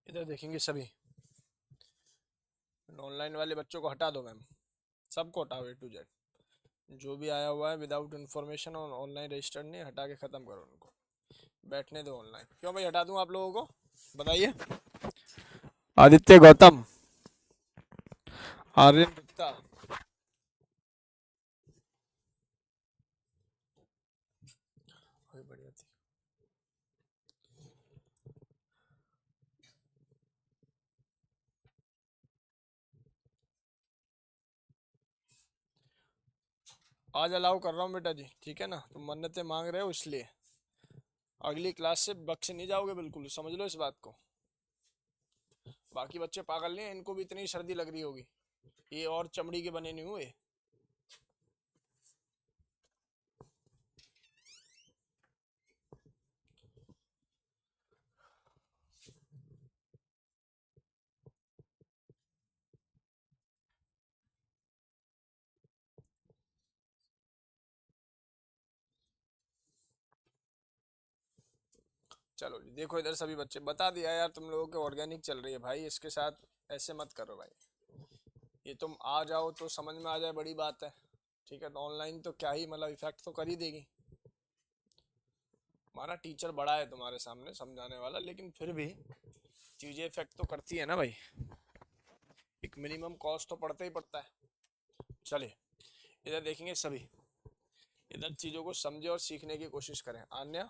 इधर देखेंगे सभी। ऑनलाइन वाले बच्चों को हटा दो मैम, सबको हटाओ A to Z। जो भी आया हुआ है विदाउट इन्फॉर्मेशन और ऑनलाइन रजिस्टर्ड नहीं, हटा के ख़त्म करो उनको, बैठने दो ऑनलाइन। क्यों भाई हटा दूं आप लोगों को, बताइए। आदित्य गौतम, आर्यन गुप्ता, बढ़िया थी। आज अलाउ कर रहा हूँ बेटा जी, ठीक है ना, तुम मन्नतें मांग रहे हो इसलिए। अगली क्लास से बख्शे नहीं जाओगे बिल्कुल, समझ लो इस बात को। बाकी बच्चे पागल नहीं है, इनको भी इतनी सर्दी लग रही होगी, ये और चमड़ी के बने नहीं हुए। चलो जी देखो इधर सभी बच्चे, बता दिया यार तुम लोगों के ऑर्गेनिक चल रही है भाई, इसके साथ ऐसे मत करो भाई। ये तुम आ जाओ तो समझ में आ जाए बड़ी बात है, ठीक है। तो ऑनलाइन तो क्या ही मतलब इफेक्ट तो कर ही देगी। हमारा टीचर बड़ा है तुम्हारे सामने समझाने वाला, लेकिन फिर भी चीजें इफेक्ट तो करती है ना भाई, एक मिनिमम कॉस्ट तो पड़ता ही पड़ता है। चलिए इधर देखेंगे सभी, इधर चीजों को समझे और सीखने की कोशिश करें। आन्या,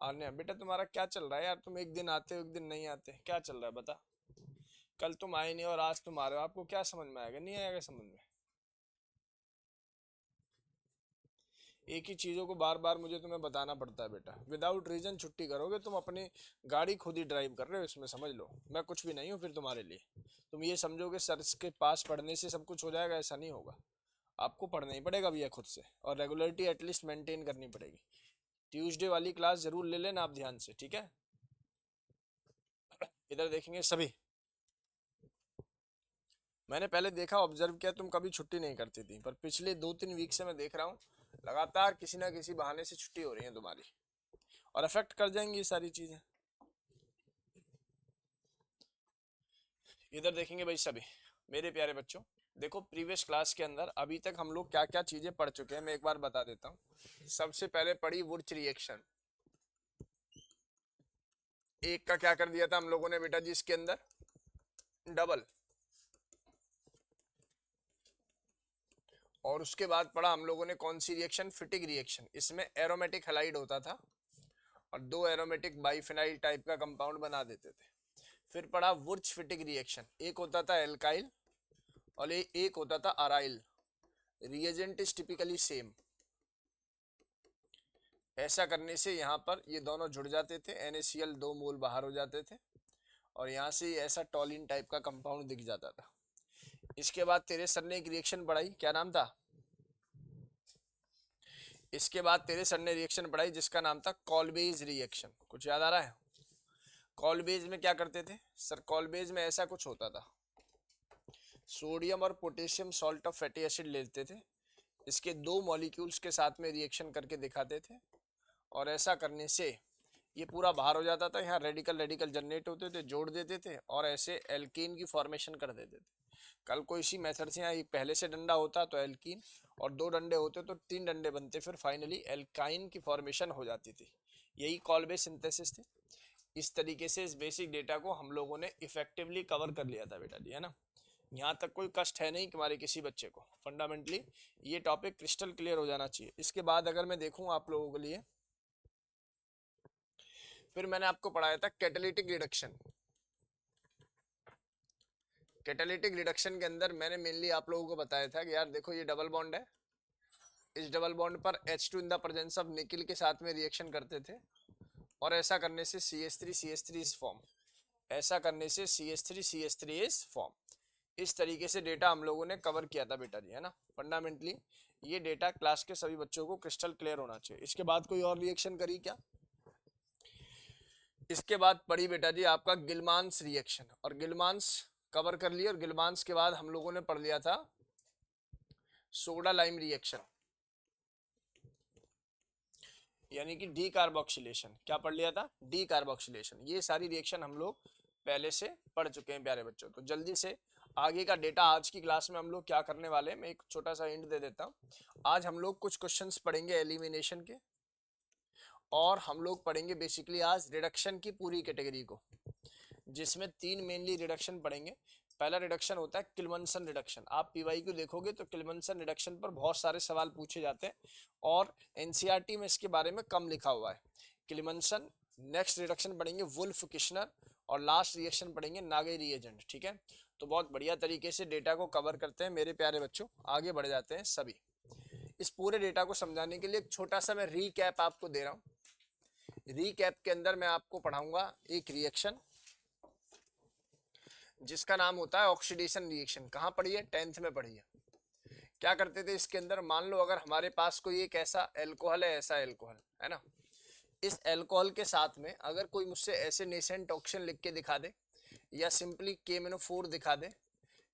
आन्या बेटा तुम्हारा क्या चल रहा है यार, तुम एक दिन आते हो एक दिन नहीं आते, क्या चल रहा है बता। कल तुम आए नहीं और आज तुम आ रहे हो, आपको क्या समझ में आएगा, नहीं आएगा समझ में। एक ही चीजों को बार बार मुझे तुम्हें बताना पड़ता है बेटा, विदाउट रीजन छुट्टी करोगे तुम, अपनी गाड़ी खुद ही ड्राइव कर रहे हो इसमें, समझ लो मैं कुछ भी नहीं हूँ फिर तुम्हारे लिए। तुम ये समझोगे सर के पास पढ़ने से सब कुछ हो जाएगा, ऐसा नहीं होगा। आपको पढ़ना ही पड़ेगा भैया खुद से, और रेगुलरिटी एटलीस्ट मेंटेन करनी पड़ेगी। ट्यूसडे वाली क्लास जरूर ले लेना आप ध्यान से, ठीक है। इधर देखेंगे सभी, मैंने पहले देखा ऑब्जर्व किया तुम कभी छुट्टी नहीं करती थी, पर पिछले 2-3 वीक से मैं देख रहा हूँ लगातार किसी ना किसी बहाने से छुट्टी हो रही है तुम्हारी, और अफेक्ट कर जाएंगी ये सारी चीजें। इधर देखेंगे भाई सभी मेरे प्यारे बच्चों, देखो प्रीवियस क्लास के अंदर अभी तक हम लोग क्या क्या चीजें पढ़ चुके हैं मैं एक बार बता देता हूँ। सबसे पहले पढ़ी वुर्च रिएक्शन। एक का क्या कर दिया था हम लोगों ने बेटा जी इसके अंदर, डबल। और उसके बाद पढ़ा हम लोगों ने कौन सी रिएक्शन, फिटिक रिएक्शन। इसमें एरोमेटिक हैलाइड होता था और दो एरोमेटिक बाइफिनाइल टाइप का कंपाउंड बना देते थे। फिर पढ़ा वुर्च फिटिक रिएक्शन, एक होता था एल्काइल और एक होता था aryl. Reagent is typically same. ऐसा करने से यहाँ पर ये दोनों जुड़ जाते थे, NaCl 2 मोल बाहर हो जाते थे, और यहाँ से ऐसा टॉलिन टाइप का कंपाउंड दिख जाता था। इसके बाद तेरे सर ने एक रिएक्शन पढ़ाई, क्या नाम था, इसके बाद तेरे सर ने रिएक्शन पढ़ाई जिसका नाम था कॉल्बेज रिएक्शन। कुछ याद आ रहा है। कॉल्बेज में क्या करते थे सर, कॉल्बेज में ऐसा कुछ होता था, सोडियम और potassium salt of fatty acid लेते थे, इसके दो मॉलिक्यूल्स के साथ में रिएक्शन करके दिखाते थे, और ऐसा करने से ये पूरा बाहर हो जाता था। यहाँ रेडिकल रेडिकल जनरेट होते थे, जोड़ देते थे और ऐसे एल्कीन की फॉर्मेशन कर देते थे। कल को इसी मेथड से यहाँ पहले से डंडा होता तो एल्कीन, और दो डंडे होते तो 3 डंडे बनते, फिर फाइनली एल्काइन की फॉर्मेशन हो जाती थी। यही कॉल्बेज सिंथेसिस थी। इस तरीके से इस बेसिक डेटा को हम लोगों ने इफेक्टिवली कवर कर लिया था बेटा जी, है ना। यहाँ तक कोई कष्ट है नहीं तुम्हारे किसी बच्चे को, फंडामेंटली ये टॉपिक क्रिस्टल क्लियर हो जाना चाहिए। इसके बाद अगर मैं देखूँ आप लोगों के लिए, फिर मैंने आपको पढ़ाया था कैटालिटिक रिडक्शन। कैटालिटिक रिडक्शन के अंदर मैंने मेनली आप लोगों को बताया था कि यार देखो ये डबल बॉन्ड है, इस डबल बॉन्ड पर H2 in the presence of nickel के साथ में रिएक्शन करते थे, और ऐसा करने से CH3 इज फॉर्म, ऐसा करने से CH3 इज फॉर्म। इस तरीके से डेटा हम लोगों ने कवर किया था बेटा जी, है ना। फंडामेंटली ये डेटा क्लास के सभी बच्चों को क्रिस्टल क्लियर होना चाहिए। इसके बाद कोई और रिएक्शन करी क्या, इसके बाद पढ़ी बेटा जी आपका गिलमांस रिएक्शन, और गिलमांस कवर कर लिया। और गिलमांस के बाद हम लोगों ने पढ़ लिया था सोडा लाइम रिएक्शन, यानी कि डी कार्बोक्सिलेशन। क्या पढ़ लिया था, डी कार्बोक्सिलेशन। ये सारी रिएक्शन हम लोग पहले से पढ़ चुके हैं प्यारे बच्चों। तो जल्दी से आगे का डेटा आज की क्लास में हम लोग क्या करने वाले हैं, मैं एक छोटा सा हिंट दे देता हूँ। आज हम लोग कुछ क्वेश्चंस पढ़ेंगे एलिमिनेशन के, और हम लोग पढ़ेंगे बेसिकली आज रिडक्शन की पूरी कैटेगरी को, जिसमें 3 मेनली रिडक्शन पढ़ेंगे। पहला रिडक्शन होता है किल्मनसन रिडक्शन। आप पीवाईक्यू देखोगे तो किल्मनसन रिडक्शन पर बहुत सारे सवाल पूछे जाते हैं और एनसीईआरटी में इसके बारे में कम लिखा हुआ है। किल्मनसन, नेक्स्ट रिडक्शन पढ़ेंगे वुल्फ किश्नर, और लास्ट रिएक्शन पढ़ेंगे नागे रिएजेंट। ठीक है, तो बहुत बढ़िया तरीके से डेटा को कवर करते हैं मेरे प्यारे बच्चों। आगे बढ़ जाते हैं सभी। इस पूरे डेटा को समझाने के लिए एक छोटा सा मैं रीकैप आपको दे रहा हूँ। रीकैप के अंदर मैं आपको पढ़ाऊंगा एक रिएक्शन जिसका नाम होता है ऑक्सीडेशन रिएक्शन। कहाँ पढ़ी है? 10th में पढ़ी है। क्या करते थे इसके अंदर, मान लो अगर हमारे पास कोई एक ऐसा एल्कोहल है, ऐसा एल्कोहल है ना, इस एल्कोहल के साथ में अगर कोई मुझसे ऐसे नेसेंट ऑक्सीजन लिख के दिखा दे, या सिंपली KMnO4 दिखा दे,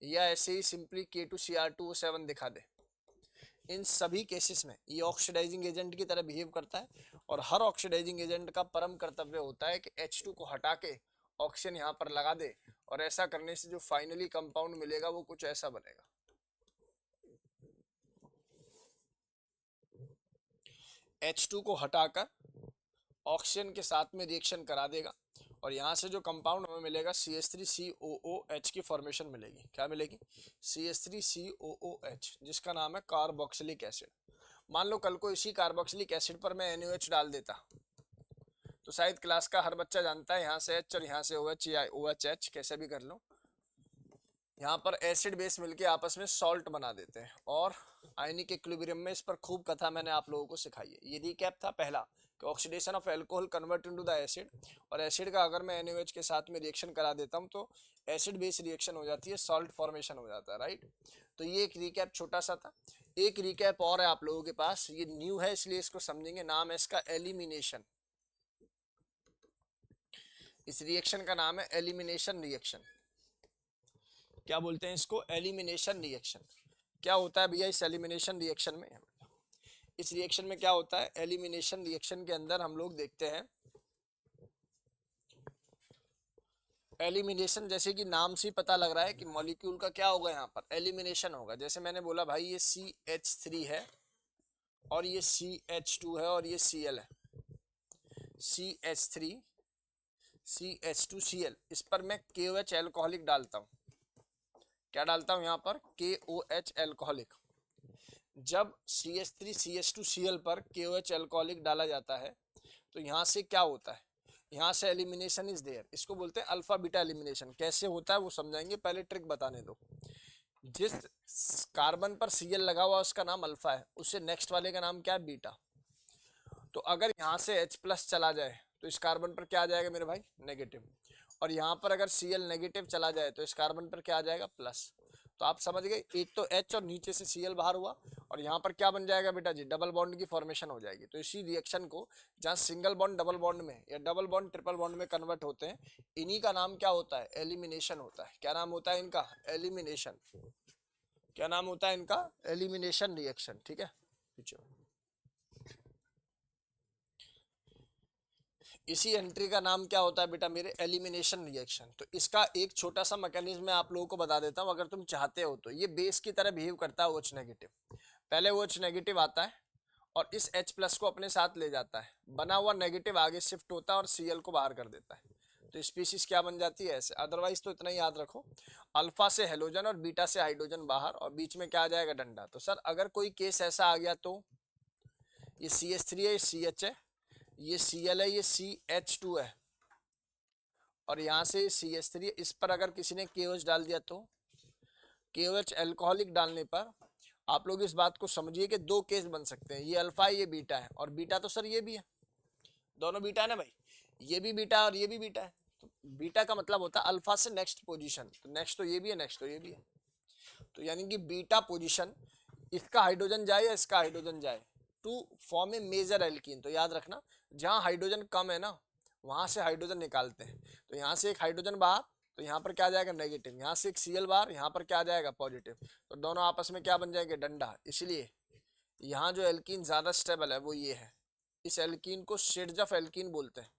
या ऐसे ही सिंपली K2Cr2O7 दिखा दे, इन सभी केसेस में ये ऑक्सीडाइजिंग एजेंट की तरह बिहेव करता है। और हर ऑक्सीडाइजिंग एजेंट का परम कर्तव्य होता है कि H2 को हटा के ऑक्सीजन यहाँ पर लगा दे, और ऐसा करने से जो फाइनली कंपाउंड मिलेगा वो कुछ ऐसा बनेगा। H2 को हटाकर ऑक्सीजन के साथ में रिएक्शन करा देगा, और यहाँ से जो कंपाउंड हमें मिलेगा CH3COOH की फॉर्मेशन मिलेगी। क्या मिलेगी? CH3COOH, जिसका नाम है कार्बोक्सिलिक एसिड। मान लो कल को इसी कार्बोक्सिलिक एसिड पर मैं NaOH डाल देता, तो शायद क्लास का हर बच्चा जानता है यहाँ से H और यहाँ से OH या OHH कैसे भी कर लो, यहाँ पर एसिड बेस मिलके आपस में सॉल्ट बना देते हैं, और आयनिक इक्विलिब्रियम में इस पर खूब कथा मैंने आप लोगों को सिखाई है। ये रिकैप था पहला कि oxidation of alcohol convert into the acid, और एसिड का अगर मैं NaOH के साथ में रिएक्शन करा देता हूँ तो एसिड बेस रिएक्शन हो जाती है, सॉल्ट फॉर्मेशन हो जाता है, राइट। तो ये एक रिकैप छोटा सा था। एक रिकैप और है आप लोगों के पास, ये न्यू है इसलिए इसको समझेंगे। नाम है इसका एलिमिनेशन। इस रिएक्शन का नाम है एलिमिनेशन रिएक्शन। क्या बोलते हैं इसको? Elimination reaction. क्या होता है भैया इस एलिमिनेशन रिएक्शन में? इस रिएक्शन में क्या होता है? एलिमिनेशन रिएक्शन के अंदर हम लोग देखते हैं एलिमिनेशन, जैसे कि नाम से पता लग रहा है कि मॉलिक्यूल का क्या होगा, यहाँ पर एलिमिनेशन होगा। जैसे मैंने बोला भाई ये CH3 है, और ये CH2 है, और ये Cl है। CH3 CH2Cl, इस पर मैं KOH एल्कोहलिक डालता हूँ। क्या डालता हूँ यहाँ पर? KOH alcoholic. जब CH3 CH2Cl पर KOH एल्कोहलिक डाला जाता है तो यहाँ से क्या होता है? यहाँ से एलिमिनेशन इज देयर। इसको बोलते हैं अल्फा बीटा एलिमिनेशन। कैसे होता है वो समझाएंगे, पहले ट्रिक बताने दो। जिस कार्बन पर Cl लगा हुआ उसका नाम अल्फा है, उससे नेक्स्ट वाले का नाम क्या है? बीटा। तो अगर यहाँ से H+ चला जाए तो इस कार्बन पर क्या आ जाएगा मेरे भाई? नेगेटिव। और यहाँ पर अगर Cl नेगेटिव चला जाए तो इस कार्बन पर क्या आ जाएगा? प्लस। तो आप समझ गए, एक तो H और नीचे से Cl बाहर हुआ, और यहाँ पर क्या बन जाएगा बेटा जी? डबल बॉन्ड की फॉर्मेशन हो जाएगी। तो इसी रिएक्शन को जहाँ सिंगल बॉन्ड डबल बॉन्ड में या डबल बॉन्ड ट्रिपल बॉन्ड में कन्वर्ट होते हैं, इन्हीं का नाम क्या होता है? एलिमिनेशन होता है। क्या नाम होता है इनका? एलिमिनेशन। क्या नाम होता है इनका? Elimination reaction. ठीक है, इसी एंट्री का नाम क्या होता है बेटा मेरे? Elimination reaction. तो इसका एक छोटा सा मैकेनिज्म मैं आप लोगों को बता देता हूं, अगर तुम चाहते हो तो। ये बेस की तरह बिहेव करता है OH नेगेटिव। पहले OH नेगेटिव आता है और इस H+ को अपने साथ ले जाता है, बना हुआ नेगेटिव आगे शिफ्ट होता है और Cl को बाहर कर देता है। तो स्पीशीज क्या बन जाती है? ऐसे। अदरवाइज तो इतना ही याद रखो, अल्फा से हेलोजन और बीटा से हाइड्रोजन बाहर, और बीच में क्या आ जाएगा? डंडा। तो सर अगर कोई केस ऐसा आ गया तो ये CH3 है, ये CH है, ये Cl है, ये CH2 है, और यहाँ से CH3, इस पर अगर किसी ने KOH डाल दिया तो KOH एल्कोहलिक डालने पर आप लोग इस बात को समझिए कि दो केस बन सकते हैं। ये अल्फा है, ये बीटा है, और बीटा तो सर ये भी है, दोनों बीटा है ना भाई। ये भी बीटा और ये भी बीटा है। तो बीटा का मतलब होता है अल्फा से नेक्स्ट पोजीशन। तो नेक्स्ट तो ये भी है, नेक्स्ट तो ये भी है। तो यानी कि बीटा पोजीशन, इसका हाइड्रोजन जाए या इसका हाइड्रोजन जाए, to form a major alkene. तो याद रखना, जहां हाइड्रोजन कम है ना वहां से हाइड्रोजन निकालते हैं। तो यहाँ से एक हाइड्रोजन बाहर, तो यहाँ पर क्या आ जाएगा? नेगेटिव। यहाँ से एक Cl बाहर, यहाँ पर क्या आ जाएगा? पॉजिटिव। तो दोनों आपस में क्या बन जाएंगे? डंडा। इसलिए यहाँ जो एल्कीन ज्यादा स्टेबल है वो ये है। इस एल्कीन को शेड्जफ एल्कीन बोलते हैं।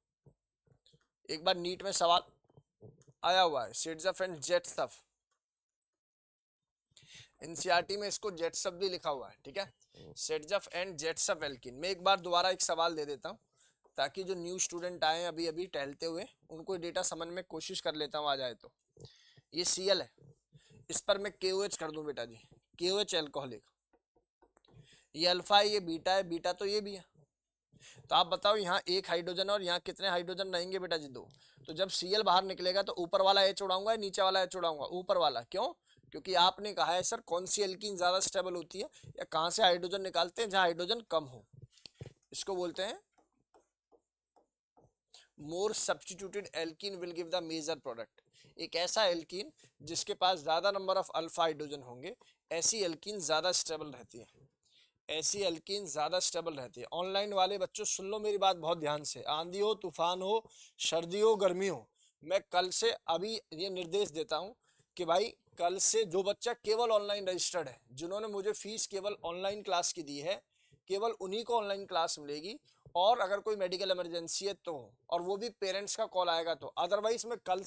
एक बार नीट में सवाल आया हुआ है, सिड्सफ एंड जेट्सफ। एनसीईआरटी में इसको जेट्सफ भी लिखा हुआ है, ठीक है, सिड्सफ एंड जेट्सफ एल्किन। मैं एक बार दोबारा एक सवाल दे देता हूँ ताकि जो न्यू स्टूडेंट आए अभी अभी टहलते हुए उनको डेटा समझ में कोशिश कर लेता हूँ, आ जाए तो। ये Cl है, इस पर मैं KOH कर दूं बेटा जी, KOH एल्कोहलिक। ये अल्फा है, ये बीटा है, बीटा तो ये भी है। तो आप बताओ यहाँ एक हाइड्रोजन और यहाँ कितने हाइड्रोजन रहेंगे बेटा जी, 2। तो जब Cl बाहर निकलेगा तो ऊपर वाला H उड़ाऊंगा या नीचे वाला H उड़ाऊंगा? ऊपर वाला। क्यों? क्योंकि आपने कहा है सर कौन सी एल्कीन ज्यादा स्टेबल होती है, या कहाँ से हाइड्रोजन निकालते हैं जहाँ हाइड्रोजन कम हो। इसको बोलते हैं more substituted alkene will give the major product. एक ऐसा एल्कीन जिसके पास ज्यादा नंबर ऑफ अल्फा हाइड्रोजन होंगे, ऐसी एल्कीन ज्यादा स्टेबल रहती है, ऐसी एल्कीन ज्यादा स्टेबल रहती है। ऑनलाइन वाले बच्चों सुन लो मेरी बात बहुत ध्यान से, आंधी हो तूफान हो सर्दी हो गर्मी हो, मैं कल से अभी ये निर्देश देता हूं कि भाई कल से जो बच्चा केवल ऑनलाइन रजिस्टर्ड है, जिन्होंने मुझे फीस केवल ऑनलाइन क्लास की दी है, केवल उन्हीं को ऑनलाइन क्लास मिलेगी। और अगर कोई मेडिकल इमरजेंसी है तो, और वो भी पेरेंट्स का कॉल आएगा तो, अदरवाइज मैं कल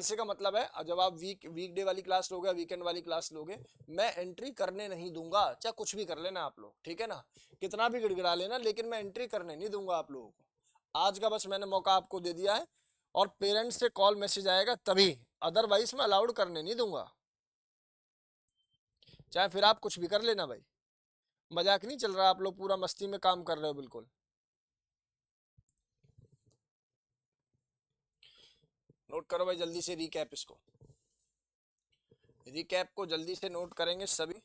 से का मतलब है जब आप वीकडे वाली क्लास लोगे, वीकेंड वाली क्लास लोगे, मैं एंट्री करने नहीं दूंगा। चाहे कुछ भी कर लेना आप लोग, ठीक है ना, कितना भी गिड़गिड़ा लेना, लेकिन मैं एंट्री करने नहीं दूंगा आप लोगों को। आज का बस मैंने मौका आपको दे दिया है, और पेरेंट्स से कॉल मैसेज आएगा तभी, अदरवाइज मैं अलाउड करने नहीं दूंगा। चाहे फिर आप कुछ भी कर लेना भाई, मजाक नहीं चल रहा, आप लोग पूरा मस्ती में काम कर रहे हो बिल्कुल। नोट करो भाई जल्दी से रिकैप, इसको रिकैप को जल्दी से नोट करेंगे सभी।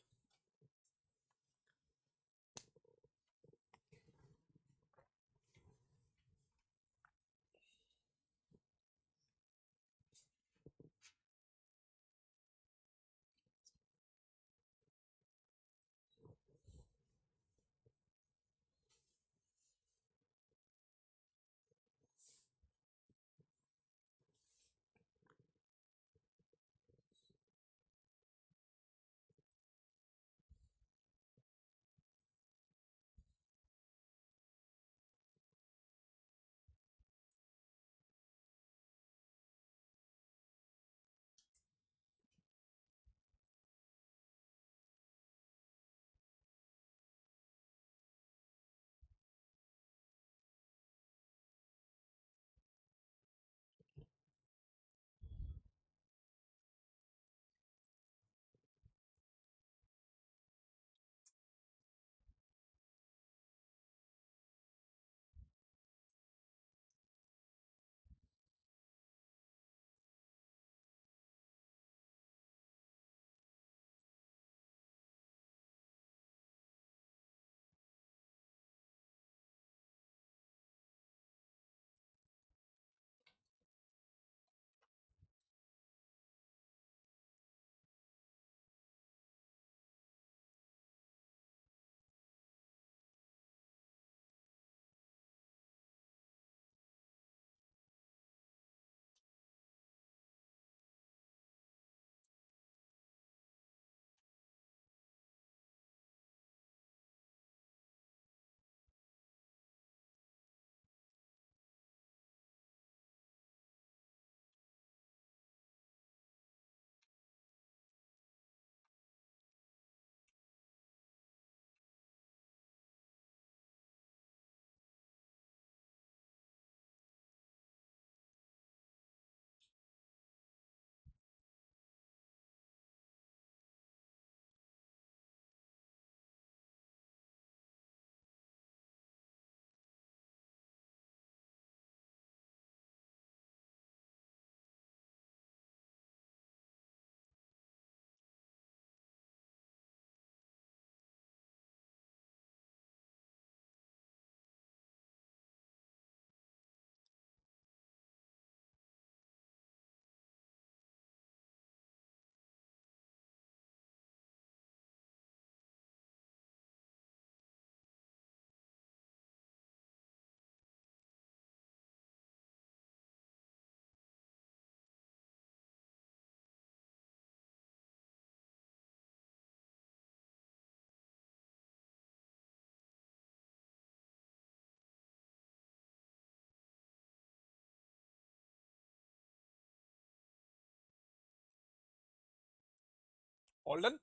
All done.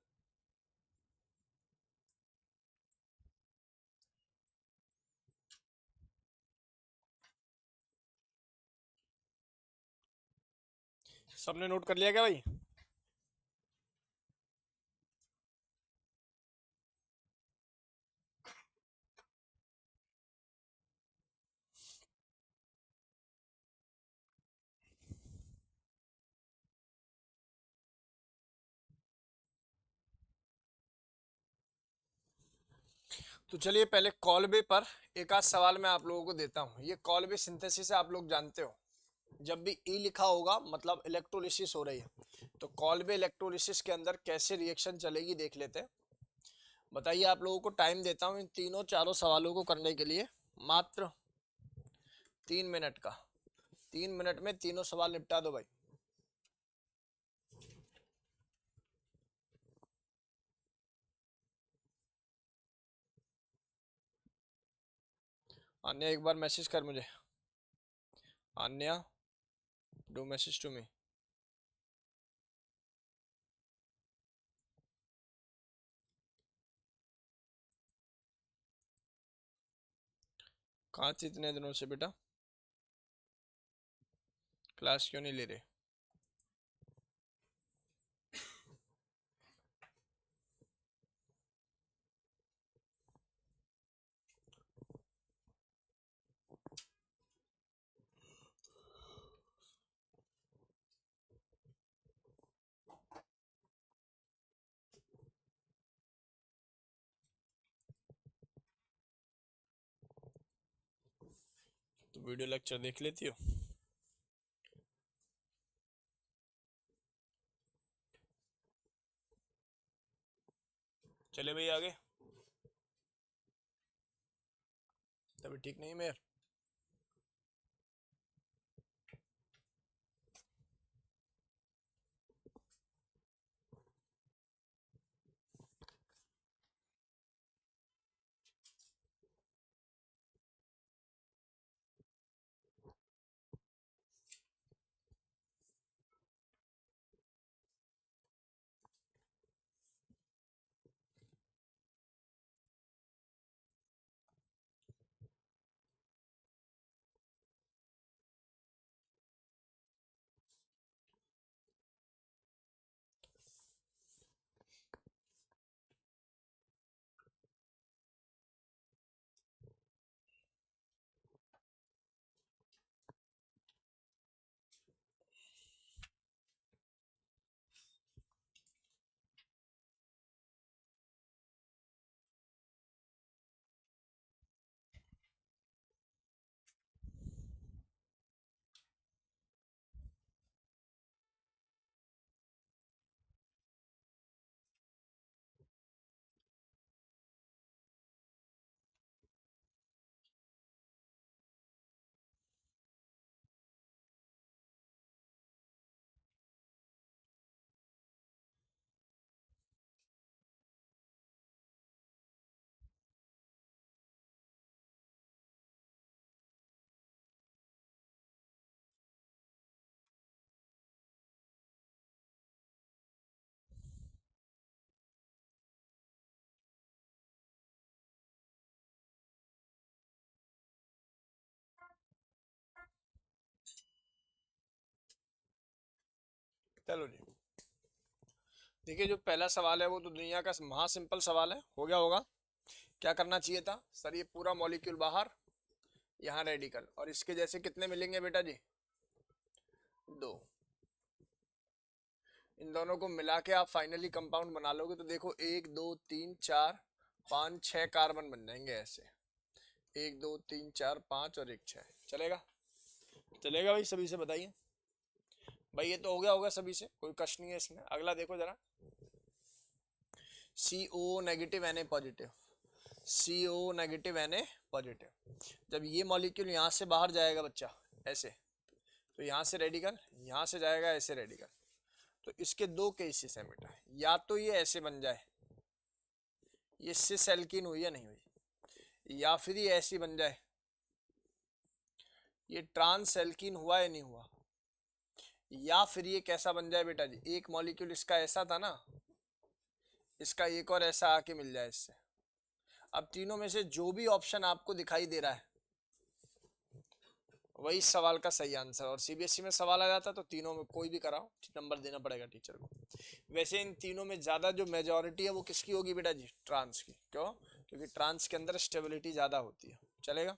सबने नोट कर लिया क्या भाई? तो चलिए पहले कॉल्बे पर एक आध सवाल मैं आप लोगों को देता हूं। ये कॉल्बे सिंथेसिस आप लोग जानते हो, जब भी ई लिखा होगा मतलब इलेक्ट्रोलिसिस हो रही है। तो कॉल्बे इलेक्ट्रोलिसिस के अंदर कैसे रिएक्शन चलेगी देख लेते हैं। बताइए, आप लोगों को टाइम देता हूं इन तीनों चारों सवालों को करने के लिए, मात्र 3 मिनट का। 3 मिनट में तीनों सवाल निपटा दो भाई। अन्य एक बार मैसेज कर मुझे। अन्य, डू मैसेज टू मी। कहाँ थी इतने दिनों से बेटा? क्लास क्यों नहीं ले रहे? तो वीडियो लेक्चर देख लेती हो? चले भाई आगे। तभी ठीक नहीं मेयर। चलो जी, देखिए जो पहला सवाल है वो तो दुनिया का महा सिंपल सवाल है, हो गया होगा। क्या करना चाहिए था सर? ये पूरा मॉलिक्यूल बाहर, यहाँ रेडिकल, और इसके जैसे कितने मिलेंगे बेटा जी? 2। इन दोनों को मिला के आप फाइनली कंपाउंड बना लोगे तो देखो 1 2 3 4 5 6 कार्बन बन जाएंगे ऐसे। 1 2 3 4 5 और 1 6। चलेगा? चलेगा भाई? सभी से बताइए भाई। ये तो हो गया होगा सभी से, कोई कष्ट नहीं है इसमें। अगला देखो जरा, CO negative Na positive, CO negative Na positive. जब ये मॉलिक्यूल यहाँ से बाहर जाएगा बच्चा ऐसे, तो यहाँ से रेडिकल, यहाँ से जाएगा ऐसे रेडिकल। तो इसके दो केसेस हैं बेटा, या तो ये ऐसे बन जाए, ये सिस एल्कीन हुई या नहीं हुई, या फिर ये ऐसी बन जाए, ये ट्रांस एल्कीन हुआ या नहीं हुआ, या फिर ये कैसा बन जाए बेटा जी, एक मॉलिक्यूल इसका ऐसा था ना, इसका एक और ऐसा आके मिल जाए इससे। अब तीनों में से जो भी ऑप्शन आपको दिखाई दे रहा है वही इस सवाल का सही आंसर। और सीबीएसई में सवाल आ जाता तो तीनों में कोई भी कराओ नंबर देना पड़ेगा टीचर को। वैसे इन तीनों में ज्यादा जो मेजोरिटी है वो किसकी होगी बेटा जी? ट्रांस की। क्यों? क्योंकि ट्रांस के अंदर स्टेबिलिटी ज्यादा होती है। चलेगा?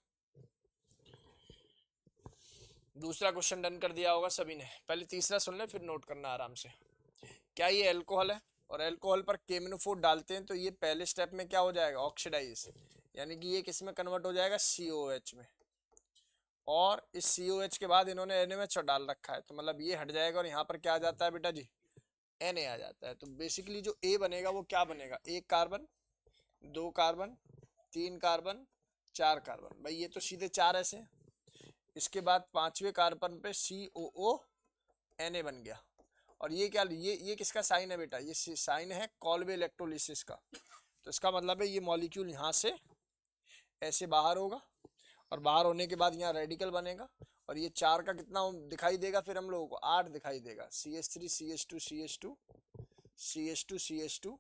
दूसरा क्वेश्चन डन कर दिया होगा सभी ने। पहले तीसरा सुन ले फिर नोट करना आराम से। क्या ये अल्कोहल है और अल्कोहल पर KMnO4 डालते हैं तो ये पहले स्टेप में क्या हो जाएगा? ऑक्सीडाइज, यानी कि ये किस में कन्वर्ट हो जाएगा? COH में। और इस COH के बाद इन्होंने NaMH डाल रखा है तो मतलब ये हट जाएगा और यहाँ पर क्या आ जाता है बेटा जी? Na आ जाता है। तो बेसिकली जो A बनेगा वो क्या बनेगा? एक कार्बन, दो कार्बन, तीन कार्बन, चार कार्बन। भाई ये तो सीधे चार ऐसे। इसके बाद पांचवें कार्बन पे COO Na बन गया। और ये क्या? ये किसका साइन है बेटा? ये साइन है कॉल्बे इलेक्ट्रोलिसिस का। तो इसका मतलब है ये मॉलिक्यूल यहाँ से ऐसे बाहर होगा और बाहर होने के बाद यहाँ रेडिकल बनेगा और ये चार का कितना दिखाई देगा फिर हम लोगों को? 8 दिखाई देगा। CH3 CH2 CH2 CH2 CH2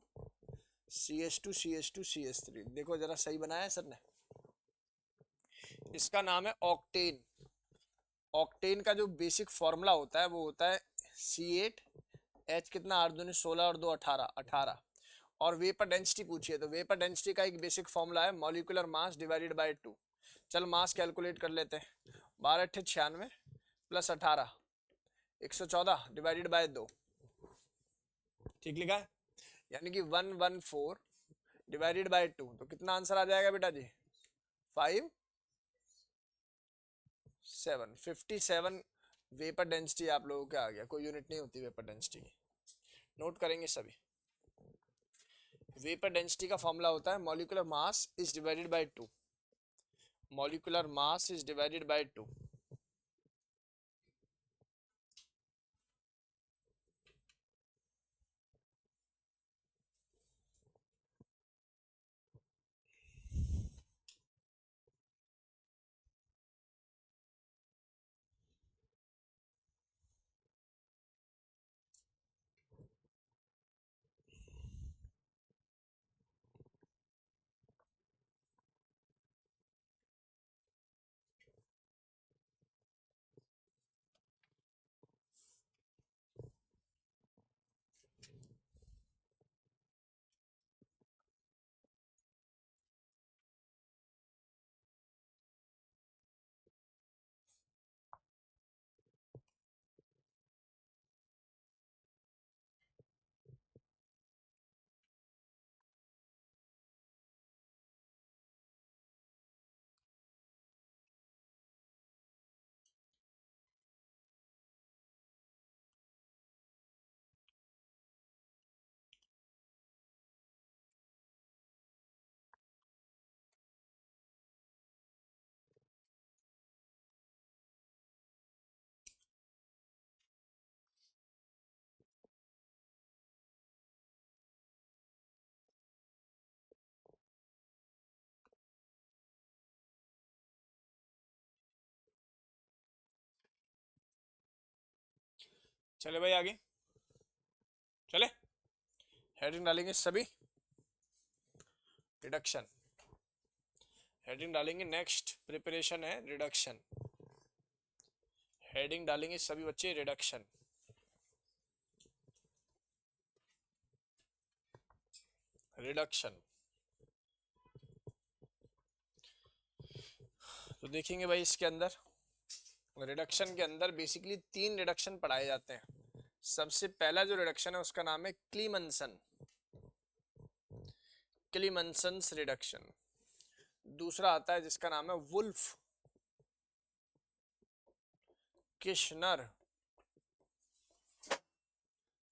CH2 CH2 CH3। देखो जरा सही बनाया है सर ने। इसका नाम है ऑक्टेन। ऑक्टेन का जो बेसिक फॉर्मूला होता है वो होता है C8H कितना? 8 दूनी 16 और 2 18 18। और वेपर डेंसिटी पूछिए तो वेपर डेंसिटी का एक बेसिक फॉर्मूला है मॉलिक्यूलर मास डिवाइडेड बाय 2। चल मास कैलकुलेट कर लेते हैं। 12 × 96 प्लस 18 114 डिवाइडेड बाय 2। ठीक लिखा है? यानी कि 114 डिवाइडेड बाय 2 तो कितना आंसर आ जाएगा बेटा जी? 57 वेपर डेंसिटी आप लोगों के आ गया। कोई यूनिट नहीं होती वेपर डेंसिटी की, नोट करेंगे सभी। वेपर डेंसिटी का फॉर्मूला होता है molecular mass is divided by 2। Molecular mass is divided by 2। चले भाई आगे चले। हेडिंग डालेंगे सभी रिडक्शन। हेडिंग डालेंगे नेक्स्ट प्रिपरेशन है रिडक्शन। हेडिंग डालेंगे सभी बच्चे रिडक्शन। रिडक्शन तो देखेंगे भाई इसके अंदर रिडक्शन के अंदर बेसिकली 3 रिडक्शन पढ़ाए जाते हैं। सबसे पहला जो रिडक्शन है उसका नाम है क्लीमंसन, क्लीमंसन्स रिडक्शन। दूसरा आता है जिसका नाम है वुल्फ किश्नर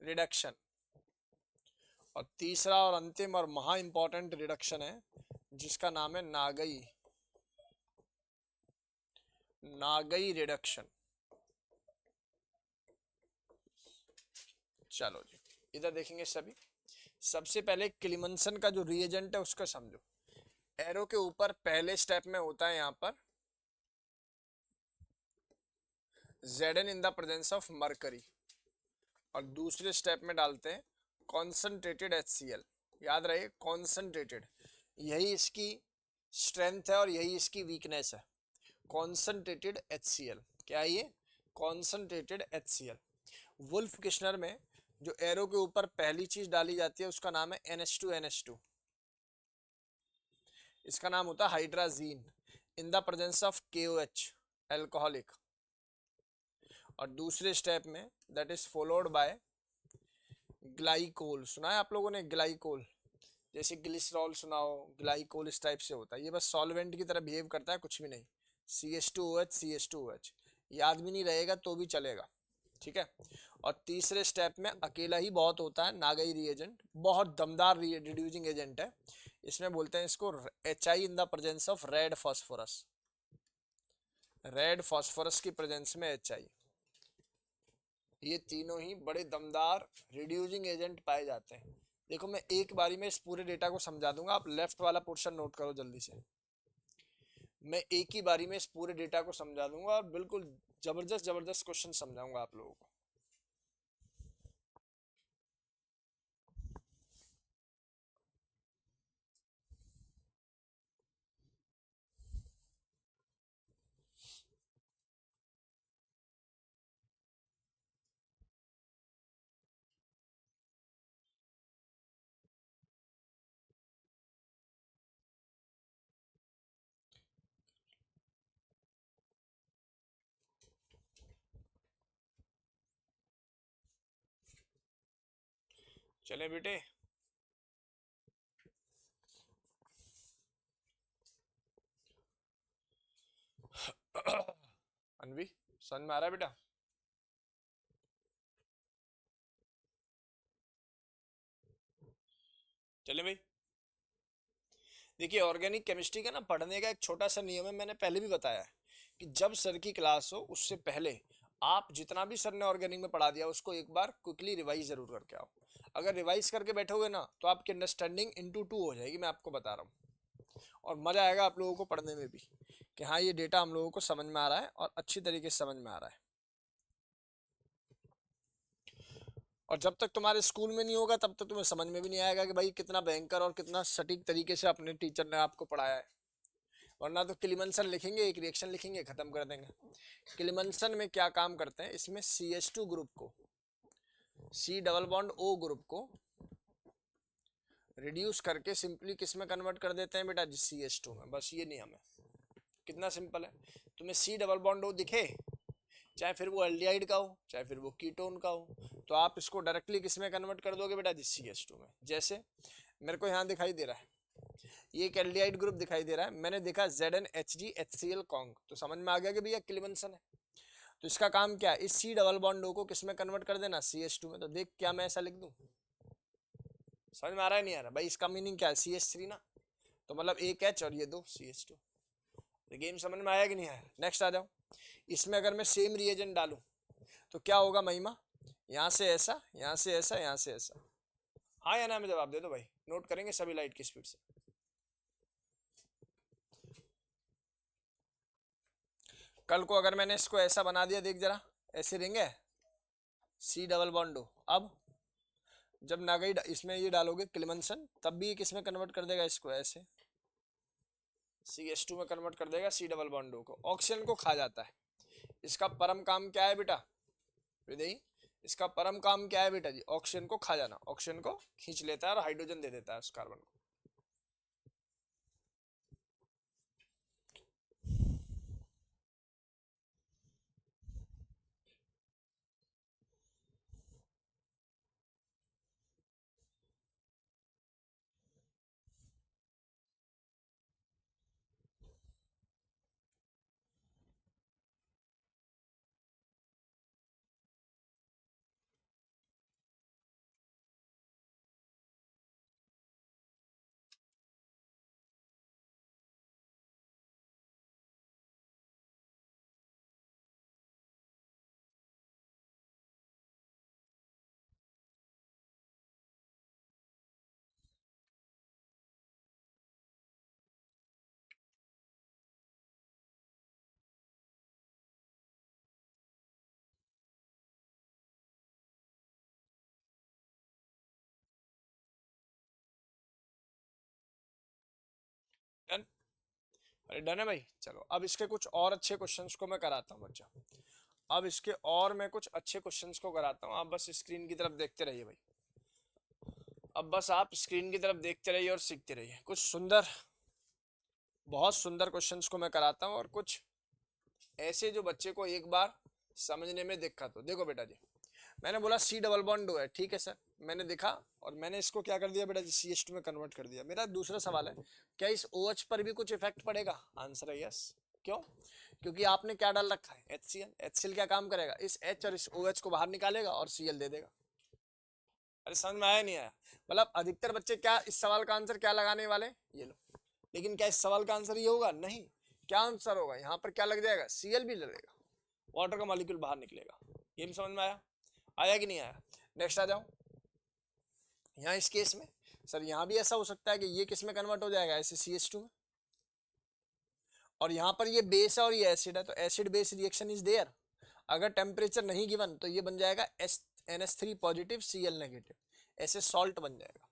रिडक्शन। और तीसरा और अंतिम और महा इंपॉर्टेंट रिडक्शन है जिसका नाम है नागई, नागई रिडक्शन। चलो जी इधर देखेंगे सभी। सबसे पहले क्लीमंसन का जो रिएजेंट है उसका समझो। एरो के ऊपर पहले स्टेप में होता है यहाँ पर Zn in the presence of mercury और दूसरे स्टेप में डालते हैं कॉन्सेंट्रेटेड HCl। याद रहे कॉन्सेंट्रेटेड, यही इसकी स्ट्रेंथ है और यही इसकी वीकनेस है, कॉन्सेंट्रेटेड HCl। क्या है ये? Concentrated HCl। वुल्फ किश्नर में जो एरो के ऊपर पहली चीज डाली जाती है उसका नाम है NH2NH2, इसका नाम होता है hydrazine in the presence of KOH, alcoholic. और दूसरे स्टेप में that is followed by glycol. सुना है आप लोगों ने ग्लाइकोल? जैसे ग्लिसरॉल सुना हो, ग्लाइकोल इस टाइप से होता है, ये बस सॉल्वेंट की तरह बिहेव करता है, कुछ भी नहीं। CH2OH CH2OH, याद भी नहीं रहेगा तो भी चलेगा, ठीक है। और तीसरे स्टेप में अकेला ही बहुत होता है, नागाई रिएजेंट, बहुत दमदार रिड्यूसिंग एजेंट है, इसमें बोलते हैं इसको HI in the presence of red phosphorus, red phosphorus की प्रेजेंस में HI। ये तीनों ही बड़े दमदार रिड्यूसिंग एजेंट पाए जाते हैं। देखो मैं एक बारी में इस पूरे डेटा को समझा दूंगा, आप लेफ्ट वाला पोर्शन नोट करो जल्दी से। मैं एक ही बारी में इस पूरे डेटा को समझा दूंगा और बिल्कुल जबरदस्त जबरदस्त क्वेश्चन समझाऊंगा आप लोगों को। चले बेटे, अनवी समझ में आ रहा है बेटा? चले भाई। देखिए ऑर्गेनिक केमिस्ट्री का ना पढ़ने का एक छोटा सा नियम है, मैंने पहले भी बताया है कि जब सर की क्लास हो उससे पहले आप जितना भी सर ने ऑर्गेनिक में पढ़ा दिया उसको एक बार क्विकली रिवाइज जरूर करके आओ। अगर रिवाइज करके बैठोगे ना तो आपकी अंडरस्टैंडिंग इनटू टू हो जाएगी, मैं आपको बता रहा हूँ। और मजा आएगा आप लोगों को पढ़ने में भी कि हाँ ये डेटा हम लोगों को समझ में आ रहा है और अच्छी तरीके से समझ में आ रहा है। और जब तक तुम्हारे स्कूल में नहीं होगा तब तक तुम्हें समझ में भी नहीं आएगा कि भाई कितना भयंकर और कितना सटीक तरीके से अपने टीचर ने आपको पढ़ाया है। वरना तो क्लिमनसन लिखेंगे, एक रिएक्शन लिखेंगे, खत्म कर देंगे। क्लिमनसन में क्या काम करते हैं, इसमें CH2 ग्रुप को, C double bond O group को रिड्यूस करके सिंपली किस में कन्वर्ट कर देते हैं बेटा? CH2 में। बस ये नियम है, कितना सिंपल है। तुम्हें C डबल बॉन्ड O दिखे, चाहे फिर वो एल्डिहाइड का हो चाहे फिर वो कीटोन का हो, तो आप इसको डायरेक्टली किस में कन्वर्ट कर दोगे बेटा? CH2 में। जैसे मेरे को यहाँ दिखाई दे रहा है, ये एक एल्डिहाइड ग्रुप दिखाई दे रहा है, मैंने देखा ZnHgHCl कॉन्ग, तो समझ में आ गया कि भैया क्लिमनसन है। तो इसका काम क्या है, इस C डबल बॉन्ड O को किस में कन्वर्ट कर देना? CH2 में। तो देख क्या मैं ऐसा लिख दूं, समझ में आ रहा है नहीं आ रहा? भाई इसका मीनिंग क्या है? CH3 ना, तो मतलब एक H और ये दो CH2। तो गेम समझ में आया कि नहीं आया? नेक्स्ट आ जाओ। इसमें अगर मैं सेम रिएजेंट डालूं तो क्या होगा महिमा? यहाँ से ऐसा, यहाँ से ऐसा, यहाँ से ऐसा। हाँ या ना में जवाब दे दो भाई, नोट करेंगे सभी लाइट की स्पीड से। कल को अगर मैंने इसको ऐसा बना दिया, देख जरा, ऐसे रिंग है C डबल बॉन्ड O, अब जब नागाई इसमें ये डालोगे क्लिमनसन, तब भी किस में कन्वर्ट कर देगा इसको? ऐसे CH2 में कन्वर्ट कर देगा C डबल बॉन्ड O को, ऑक्सीजन को खा जाता है। इसका परम काम क्या है बेटा विदई? इसका परम काम क्या है बेटा जी? ऑक्सीजन को खा जाना, ऑक्सीजन को खींच लेता है और हाइड्रोजन दे देता है उस कार्बन को। अरे डन है भाई। चलो अब इसके कुछ और अच्छे क्वेश्चंस को मैं कराता हूँ बच्चा। अब इसके और मैं कुछ अच्छे क्वेश्चंस को कराता हूँ, आप बस स्क्रीन की तरफ देखते रहिए भाई। अब बस आप स्क्रीन की तरफ देखते रहिए और सीखते रहिए। कुछ सुंदर, बहुत सुंदर क्वेश्चंस को मैं कराता हूँ और कुछ ऐसे जो बच्चे को एक बार समझने में दिक्कत हो। देखो बेटा जी, मैंने बोला सी डबल बॉन्ड है, ठीक है सर, मैंने देखा और मैंने इसको क्या कर दिया बेटा जी, CH2 में कन्वर्ट कर दिया। मेरा दूसरा सवाल है, क्या इस OH पर भी कुछ इफेक्ट पड़ेगा? आंसर है यस। क्यों? क्योंकि आपने क्या डाल रखा है, HCl। HCl क्या काम करेगा, इस H और इस OH को बाहर निकालेगा और Cl दे देगा। अरे समझ में आया नहीं आया? मतलब अधिकतर बच्चे क्या इस सवाल का आंसर क्या लगाने वाले, ये लो। लेकिन क्या इस सवाल का आंसर ये होगा? नहीं। क्या आंसर होगा, यहाँ पर क्या लग जाएगा, Cl भी लगेगा, वाटर का मॉलिक्यूल बाहर निकलेगा। ये भी समझ में आया? आया कि नहीं आया? नेक्स्ट आ जाओ। यहाँ इस केस में सर यहाँ भी ऐसा हो सकता है कि ये किस में कन्वर्ट हो जाएगा, ऐसे CH2 में, और यहाँ पर ये बेस है और ये एसिड है, तो acid base reaction is there. अगर टेम्परेचर नहीं गिवन तो ये बन जाएगा NH3 पॉजिटिव Cl नेगेटिव, ऐसे सॉल्ट बन जाएगा।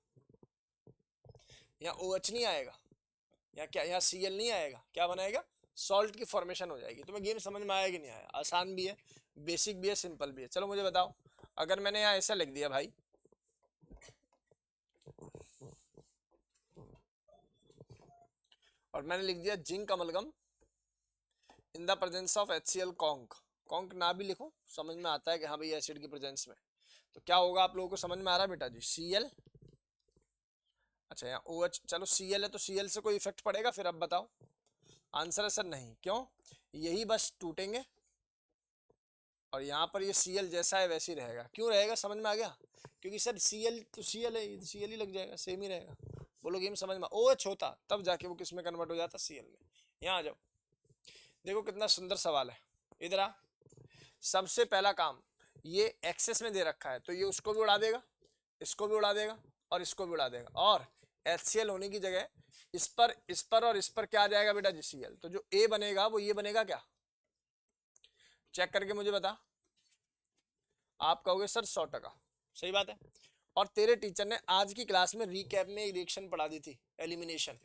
यहाँ OH नहीं आएगा, यहाँ क्या, यहाँ Cl नहीं आएगा, क्या बनाएगा, सॉल्ट की फॉर्मेशन हो जाएगी। तुम्हें गेम समझ में आया कि नहीं आया? आसान भी है, बेसिक भी है, सिंपल भी है। चलो मुझे बताओ, अगर मैंने यहाँ ऐसा लिख दिया भाई, और मैंने लिख दिया zinc amalgam in the presence of HCl conc. Conc ना भी लिखो, समझ में आता है कि हाँ भाई एसिड की प्रेजेंस में, तो क्या होगा आप लोगों को समझ में आ रहा है बेटा जी, Cl। अच्छा यहाँ OH, चलो Cl है तो Cl से कोई इफेक्ट पड़ेगा फिर? अब बताओ। आंसर है सर नहीं। क्यों? यही बस टूटेंगे और यहाँ पर ये Cl जैसा है वैसे ही रहेगा। क्यों रहेगा, समझ में आ गया? क्योंकि सर Cl तो Cl है, Cl ही लग जाएगा, सेम ही रहेगा। बोलो गेम समझ में? OH होता तब जाके वो किस में कन्वर्ट हो जाता, Cl में। यहाँ आ जाओ, देखो कितना सुंदर सवाल है। इधर आ, सबसे पहला काम, ये एक्सेस में दे रखा है तो ये उसको भी उड़ा देगा, इसको भी उड़ा देगा और इसको भी उड़ा देगा, और HCl होने की जगह इस पर और इस पर क्या आ जाएगा बेटा जी, Cl। तो जो A बनेगा वो ये बनेगा क्या, चेक करके मुझे बता। आप कहोगे सर 100%, सही बात है। और तेरे टीचर ने आज की क्लास में रीकैप में एक रिएक्शन पढ़ा दी थी, एलिमिनेशन,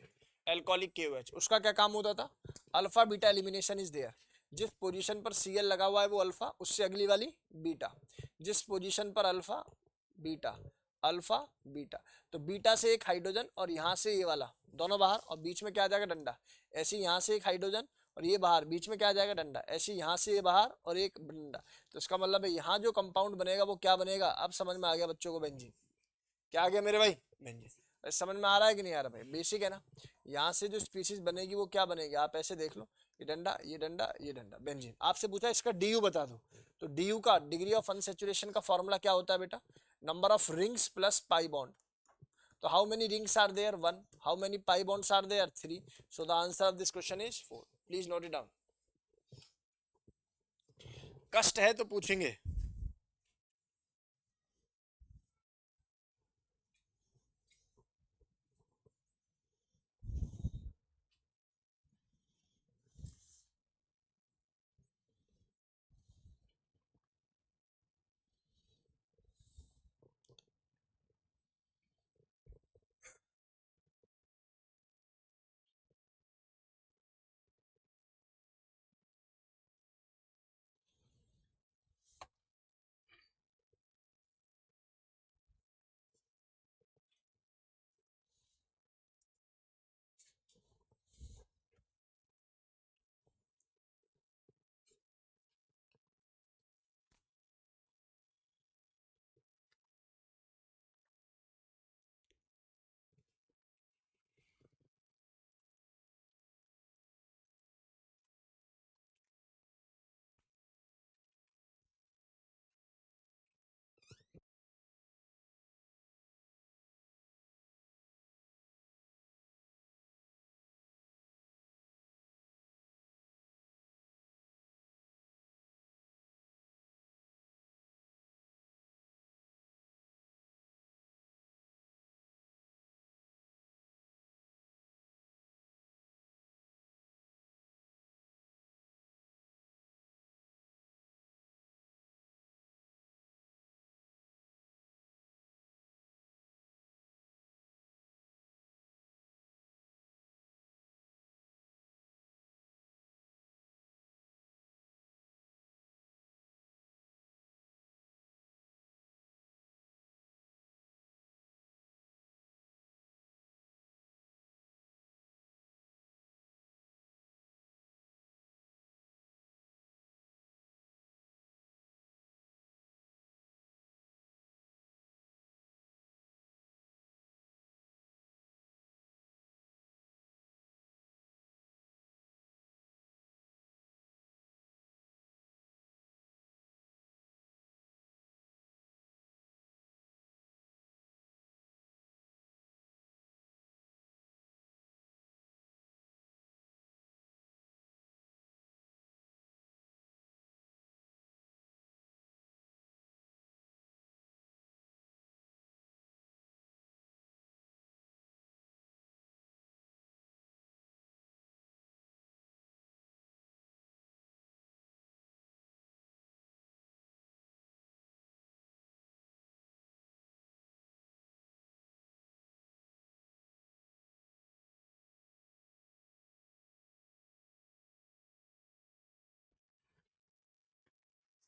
एल्कोहलिक KOH। उसका क्या काम होता था, alpha beta elimination is there. जिस पोजीशन पर Cl लगा हुआ है वो अल्फा, उससे अगली वाली बीटा, जिस पोजीशन पर अल्फा बीटा, अल्फा बीटा, तो बीटा से एक हाइड्रोजन और यहाँ से ये वाला दोनों बाहर, और बीच में क्या आ जाएगा, डंडा। ऐसे यहाँ से एक हाइड्रोजन और ये बाहर, बीच में क्या आ जाएगा, डंडा। ऐसे यहाँ से ये बाहर और एक डंडा, तो इसका मतलब है यहाँ जो कंपाउंड बनेगा वो क्या बनेगा। अब समझ में आ गया बच्चों को बेंजीन? क्या आ गया मेरे भाई, बेंजीन। समझ में आ रहा है कि नहीं आ रहा भाई? बेसिक है ना। यहाँ से जो स्पीसीज बनेगी वो क्या बनेगी, आप ऐसे देख लो, ये डंडा, ये डंडा, ये डंडा, बेंजीन। आपसे पूछा इसका DU बता दो, तो DU का, डिग्री ऑफ अनसेचुरेशन का फॉर्मूला क्या होता है बेटा, number of rings plus pi bond. तो how many rings are there, 1। How many pi bonds are there, 3। So the answer of this question is 4। Please note it down. कष्ट है तो पूछेंगे।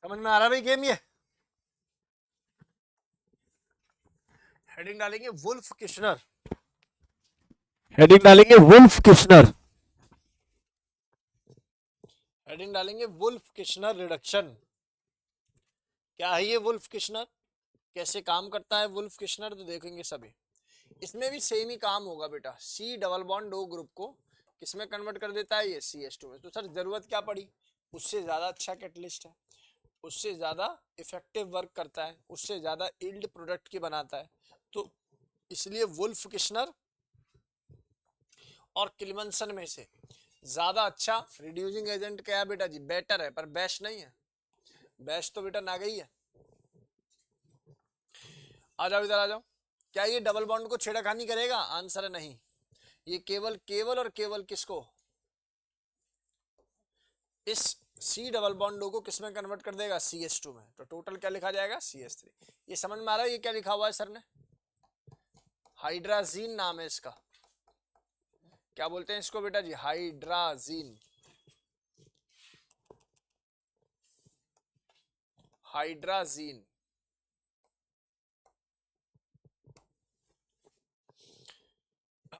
समझ में आ रहा है भाई गेम ये? हेडिंग डालेंगे वुल्फ किशनर, हेडिंग डालेंगे वुल्फ किशनर, हेडिंग डालेंगे वुल्फ किशनर रिडक्शन। क्या है ये वुल्फ किशनर, कैसे काम करता है वुल्फ किशनर, तो देखेंगे सभी। इसमें भी सेम ही काम होगा बेटा, C double bond O group को किसमें कन्वर्ट कर देता है, ये CH2 में। तो सर जरूरत क्या पड़ी, उससे ज्यादा अच्छा कैटलिस्ट है, उससे ज्यादा इफेक्टिव वर्क करता है, उससे ज्यादा यील्ड प्रोडक्ट की बनाता है, तो इसलिए वुल्फ किशनर और क्लिमनसन में से ज्यादा अच्छा रिड्यूसिंग एजेंट क्या है बेटा जी, बेटर है, पर बेस्ट नहीं है। बेस्ट तो बेटा ना गई है। आ जाओ इधर आ जाओ। क्या ये डबल बॉन्ड को छेड़खानी करेगा, आंसर है नहीं। ये केवल केवल और केवल किसको, इस सी डबल बॉन्ड को किसमें कन्वर्ट कर देगा, CH2 में। तो टोटल क्या लिखा जाएगा, CH3। ये समझ में आ रहा है ये क्या लिखा हुआ है सर ने, हाइड्राजीन नाम है इसका। क्या बोलते हैं इसको बेटा जी, हाइड्राजीन, हाइड्राजीन।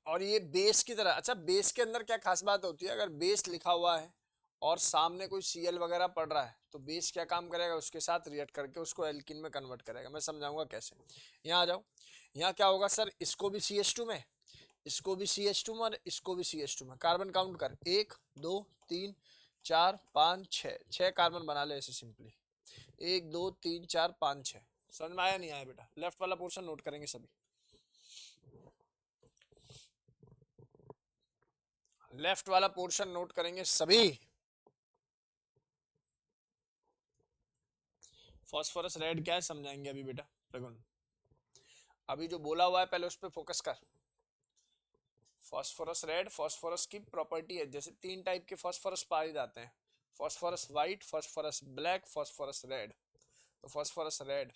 और ये बेस की तरह, अच्छा बेस के अंदर क्या खास बात होती है, अगर बेस लिखा हुआ है और सामने कोई Cl वगैरह पड़ रहा है तो बेस क्या काम करेगा, उसके साथ रिएक्ट करके उसको एल्किन में कन्वर्ट करेगा। मैं समझाऊंगा कैसे। यहाँ आ जाओ, यहाँ क्या होगा सर, इसको भी CH2 में, इसको भी CH2 में और इसको भी CH2 में। कार्बन काउंट कर, 1 2 3 4 5 6, 6 कार्बन बना ले ऐसे सिंपली, 1 2 3 4 5 6। समझ में आया नहीं आया बेटा? लेफ्ट वाला पोर्शन नोट करेंगे सभी, लेफ्ट वाला पोर्शन नोट करेंगे सभी। फॉस्फोरस रेड क्या है समझाएंगे अभी बेटा रघुन, अभी जो बोला हुआ है पहले उस पर फोकस कर। फॉस्फोरस रेड फॉस्फोरस की प्रॉपर्टी है, जैसे 3 टाइप के फॉस्फोरस पाए जाते हैं, phosphorus white, phosphorus black, phosphorus red. तो फॉस्फोरस रेड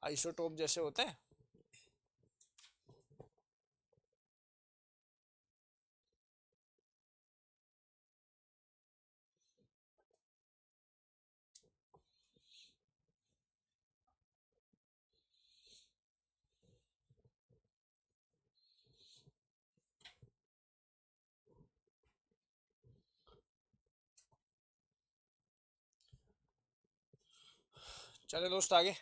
आइसोटोप जैसे होते हैं, चले दोस्त आगे,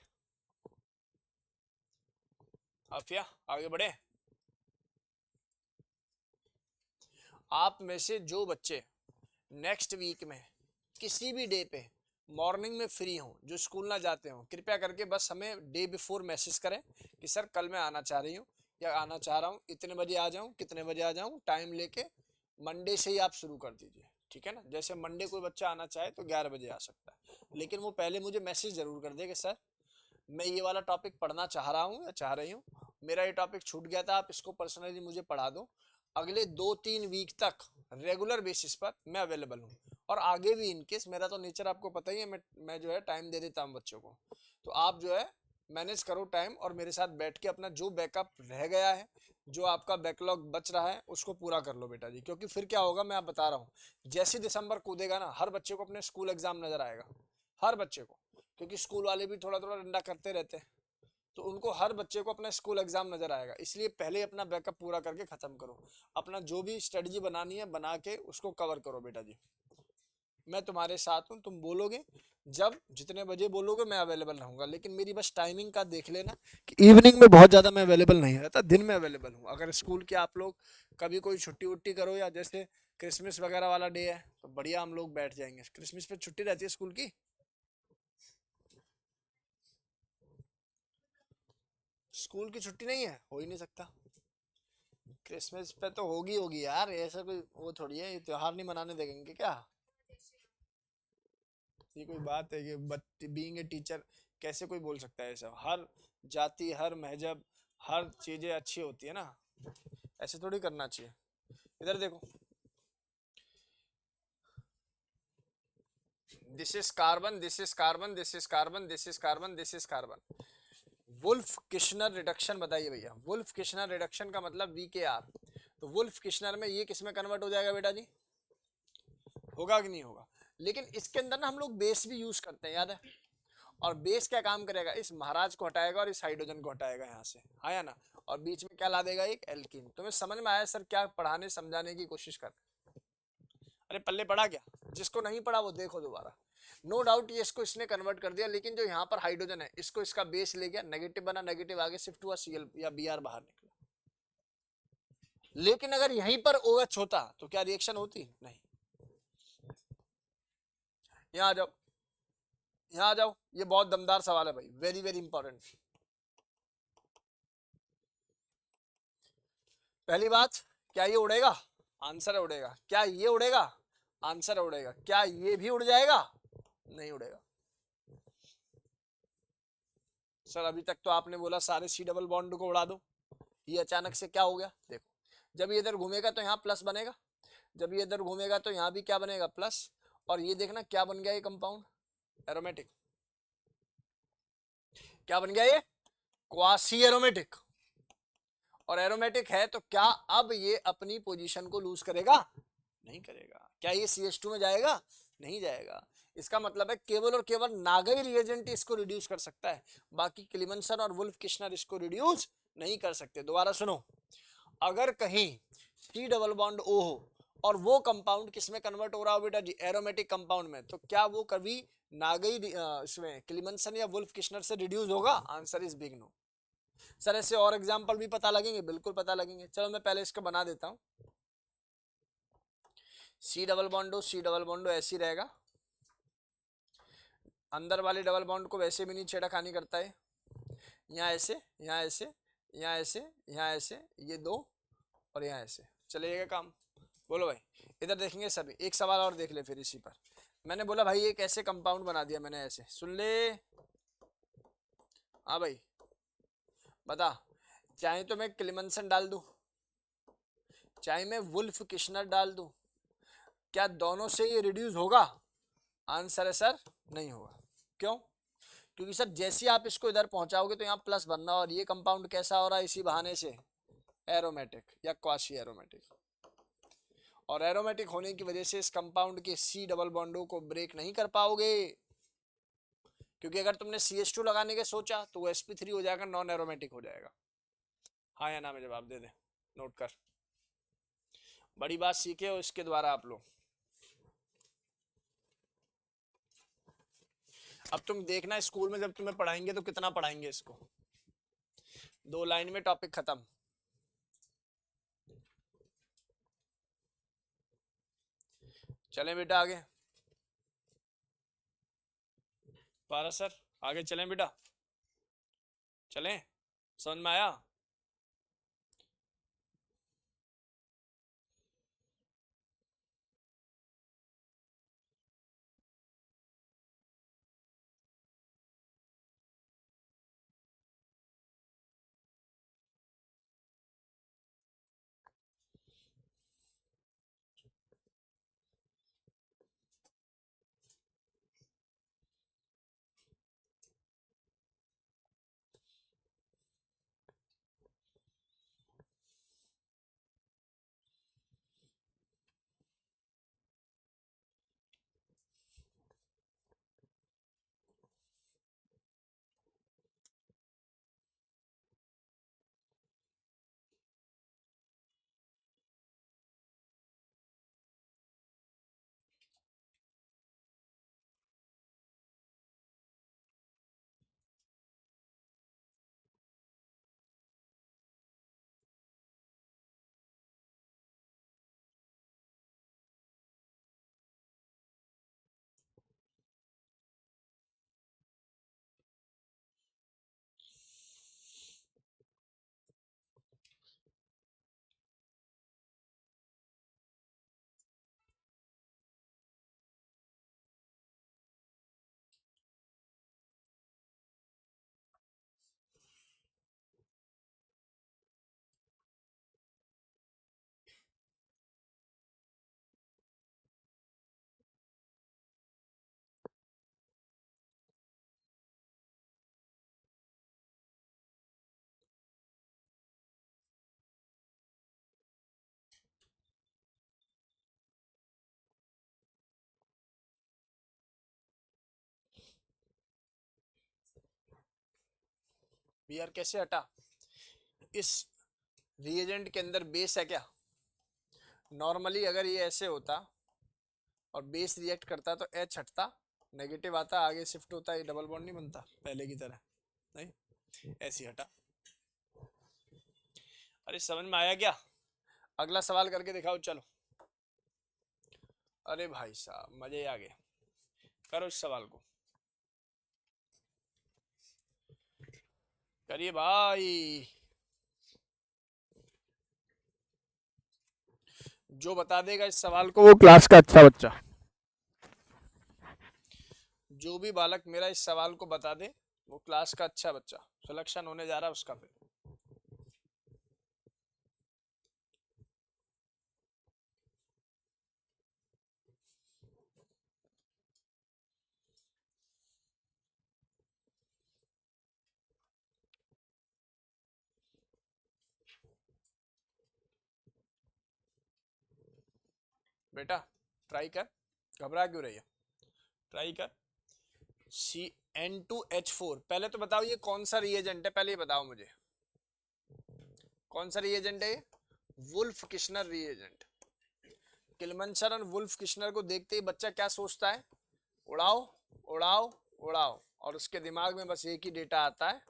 आफिया आगे बढ़े। आप में से जो बच्चे नेक्स्ट वीक में किसी भी डे पे मॉर्निंग में फ्री हों, जो स्कूल ना जाते हों, कृपया करके बस हमें डे बिफोर मैसेज करें कि सर कल मैं आना चाह रही हूँ या आना चाह रहा हूँ, इतने बजे आ जाऊँ, कितने बजे आ जाऊँ, टाइम लेके मंडे से ही आप शुरू कर दीजिए, ठीक है ना। जैसे मंडे कोई बच्चा आना चाहे तो 11 बजे आ सकता है, लेकिन वो पहले मुझे मैसेज जरूर कर दे कि सर मैं ये वाला टॉपिक पढ़ना चाह रहा हूँ या चाह रही हूँ, मेरा ये टॉपिक छूट गया था, आप इसको पर्सनली मुझे पढ़ा दो। अगले 2-3 वीक तक रेगुलर बेसिस पर मैं अवेलेबल हूँ, और आगे भी इनकेस, मेरा तो नेचर आपको पता ही है, मैं जो है टाइम दे देता हूँ बच्चों को, तो आप जो है मैनेज करो टाइम और मेरे साथ बैठ के अपना जो बैकअप रह गया है, जो आपका बैकलॉग बच रहा है उसको पूरा कर लो बेटा जी। क्योंकि फिर क्या होगा मैं आप बता रहा हूँ, जैसे दिसंबर कूदेगा ना, हर बच्चे को अपने स्कूल एग्जाम नजर आएगा, हर बच्चे को, क्योंकि स्कूल वाले भी थोड़ा थोड़ा डंडा करते रहते हैं, तो उनको हर बच्चे को अपना स्कूल एग्जाम नजर आएगा। इसलिए पहले अपना बैकअप पूरा करके खत्म करो, अपना जो भी स्ट्रेटजी बनानी है बना के उसको कवर करो बेटा जी। मैं तुम्हारे साथ हूँ, तुम बोलोगे जब जितने बजे बोलोगे मैं अवेलेबल रहूंगा, लेकिन मेरी बस टाइमिंग का देख लेना कि इवनिंग में बहुत ज़्यादा मैं अवेलेबल नहीं रहता, दिन में अवेलेबल हूँ। अगर स्कूल के आप लोग कभी कोई छुट्टी वुट्टी करो, या जैसे क्रिसमस वगैरह वाला डे है तो बढ़िया हम लोग बैठ जाएंगे। क्रिसमस पे छुट्टी रहती है स्कूल की, स्कूल की छुट्टी नहीं है, हो ही नहीं सकता। क्रिसमस पे तो होगी होगी यार, ऐसा कोई वो थोड़ी है, ये त्योहार नहीं मनाने देंगे क्या? ये कोई बात है कि बीइंग ए टीचर कैसे कोई बोल सकता है ऐसा? हर जाति, हर महजब, हर चीजें अच्छी होती है ना, ऐसे थोड़ी करना चाहिए। इधर देखो, this is carbon, this is carbon, this is carbon, this is carbon, this is carbon. Wolff Kishner reduction बताइए भैया, वुल्फ किशनर रिडक्शन का मतलब VKR। तो वुल्फ किशनर में ये किस में कन्वर्ट हो जाएगा बेटा जी, होगा कि नहीं होगा? लेकिन इसके अंदर ना हम लोग बेस भी यूज करते हैं, याद है। और बेस क्या काम करेगा, इस महाराज को हटाएगा और इस हाइड्रोजन को हटाएगा यहाँ से, आया ना। और बीच में क्या ला देगा, एक एल्कीन। तुम्हें समझ में आया सर क्या पढ़ाने समझाने की कोशिश कर। अरे पल्ले पड़ा क्या, जिसको नहीं पढ़ा वो देखो दोबारा। नो डाउट ये इसको इसने कन्वर्ट कर दिया, लेकिन जो यहाँ पर हाइड्रोजन है इसको इसका बेस ले गया, नेगेटिव बना, नेगेटिव आगे शिफ्ट हुआ, Cl या Br बाहर निकला। लेकिन अगर यहीं पर OH होता तो क्या रिएक्शन होती, नहीं। यहाँ आ जाओ, यहाँ आ जाओ, ये बहुत दमदार सवाल है भाई, वेरी वेरी इंपॉर्टेंट। पहली बात, क्या ये उड़ेगा, आंसर है उड़ेगा। क्या ये उड़ेगा, आंसर है उड़ेगा। क्या ये भी उड़ जाएगा, नहीं उड़ेगा। सर अभी तक तो आपने बोला सारे C डबल बॉन्ड को उड़ा दो, ये अचानक से क्या हो गया, देखो। जब ये इधर घूमेगा तो यहाँ प्लस बनेगा, जब ये इधर घूमेगा तो यहाँ भी क्या बनेगा, प्लस। और ये देखना क्या बन गया ये कंपाउंड, एरोमेटिक। क्या बन गया ये, क्वासी एरोमेटिक। और एरोमेटिक है तो क्या अब ये अपनी पोजीशन को लूज करेगा, नहीं करेगा। क्या ये CH2 में जाएगा, नहीं जाएगा। इसका मतलब है केवल और केवल नागई रिएजेंट इसको रिड्यूस कर सकता है, बाकी क्लिमनसन और वुल्फ किशनर इसको रिड्यूस नहीं कर सकते। दोबारा सुनो, अगर कहीं C डबल बॉन्ड O हो और वो कंपाउंड किसमें कन्वर्ट हो रहा हो बेटा जी, एरोमेटिक कंपाउंड में, तो क्या वो कभी नागई इसमें क्लिमनसन या वुल्फ किशनर से रिड्यूस होगा, answer is big no. Sir ऐसे और एग्जांपल भी पता लगेंगे, बिल्कुल पता लगेंगे। चलो मैं पहले इसको बना देता हूं। C डबल बॉन्डो ऐसे ही रहेगा, अंदर वाले डबल बॉन्ड को वैसे भी नहीं छेड़खानी करता है। यहाँ ऐसे, यहाँ ऐसे, यहाँ ऐसे, यहाँ ऐसे, ये दो, और यहाँ ऐसे चलेगा काम। बोलो भाई, इधर देखेंगे सभी। एक सवाल और देख ले फिर इसी पर। मैंने बोला भाई एक ऐसे कंपाउंड बना दिया मैंने, ऐसे सुन ले। हाँ भाई बता, चाहे तो मैं क्लिमनसन डाल दूं, चाहे मैं वुल्फ किशनर डाल दूं, क्या दोनों से ये रिड्यूस होगा, आंसर है सर नहीं होगा। क्यों, क्योंकि सर जैसे ही आप इसको इधर पहुंचाओगे तो यहाँ प्लस बनना, और ये कंपाउंड कैसा हो रहा है इसी बहाने से, एरोमेटिक या क्वासी एरोमेटिक। और एरोमेटिक होने की वजह से इस कंपाउंड के C डबल बॉन्डों को ब्रेक नहीं कर पाओगे, क्योंकि अगर तुमने CH2 लगाने के सोचा तो वो sp3 हो जाएगा, नॉन एरोमेटिक हो जाएगा। हाँ या ना में जवाब दे दे, नोट कर। बड़ी बात सीखे हो इसके द्वारा आप लोग। अब तुम देखना स्कूल में जब तुम्हें पढ़ाएंगे तो कितना पढ़ाएंगे इसको, 2 लाइन में टॉपिक खत्म। चलें बेटा आगे, पारा सर आगे चलें बेटा, चलें, समझ में आया। Br कैसे हटा? इस रिएजेंट के अंदर बेस है क्या? नॉर्मली अगर ये ऐसे होता और बेस रिएक्ट करता तो H हटता, नेगेटिव आता, आगे शिफ्ट होता, ये डबल बॉन्ड नहीं बनता पहले की तरह, नहीं ऐसे ही हटा। अरे समझ में आया क्या? अगला सवाल करके दिखाओ चलो। अरे भाई साहब मजे आ गए, करो इस सवाल को, करिए भाई। जो बता देगा इस सवाल को वो क्लास का अच्छा बच्चा। जो भी बालक मेरा इस सवाल को बता दे वो क्लास का अच्छा बच्चा। सिलेक्शन होने जा रहा है उसका फिर। बेटा ट्राई कर, घबरा क्यों रही है, ट्राई कर। CN2H4, पहले तो बताओ ये कौन सा रिएजेंट है, पहले ये बताओ मुझे कौन सा रिएजेंट है ये? Wolf Kishner reagent. किलमनशर और वुल्फ किश्नर को देखते ही बच्चा क्या सोचता है? उड़ाओ उड़ाओ उड़ाओ, और उसके दिमाग में बस एक ही डेटा आता है।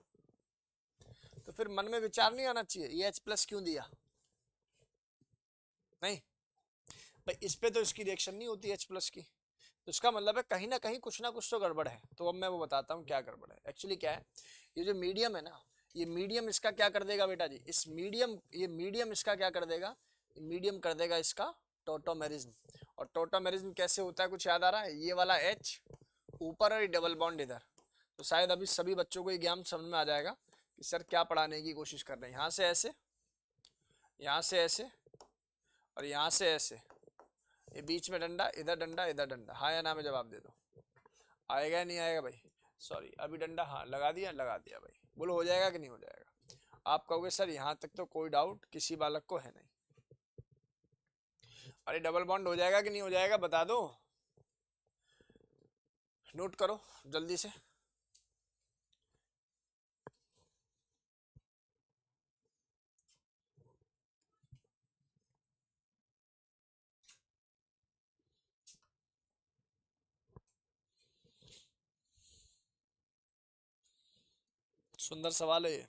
तो फिर मन में विचार नहीं आना चाहिए ये H+ क्यों दिया? नहीं भाई, इस पे तो इसकी रिएक्शन नहीं होती H+ की, तो इसका मतलब है कहीं ना कुछ तो गड़बड़ है। तो अब मैं वो बताता हूँ क्या गड़बड़ है। एक्चुअली क्या है, ये जो मीडियम है ना, ये मीडियम इसका क्या कर देगा बेटा जी, इस मीडियम, ये मीडियम इसका क्या कर देगा, मीडियम कर देगा इसका टोटोमेरिज्म। और टोटोमेरिज्म कैसे होता है, कुछ याद आ रहा है? ये वाला H ऊपर और ये डबल बॉन्ड इधर। तो शायद अभी सभी बच्चों को ये ज्ञान समझ में आ जाएगा कि सर क्या पढ़ाने की कोशिश कर रहे हैं। यहाँ से ऐसे, यहाँ से ऐसे, और यहाँ से ऐसे, ये बीच में डंडा, इधर डंडा, इधर डंडा। हाँ या ना में जवाब दे दो, आएगा या नहीं आएगा भाई? सॉरी अभी डंडा हाँ लगा दिया, लगा दिया भाई। बोलो हो जाएगा कि नहीं हो जाएगा? आप कहोगे सर यहाँ तक तो कोई डाउट किसी बालक को है नहीं। अरे डबल बॉन्ड हो जाएगा कि नहीं हो जाएगा बता दो, नोट करो जल्दी से। सुंदर सवाल है ये।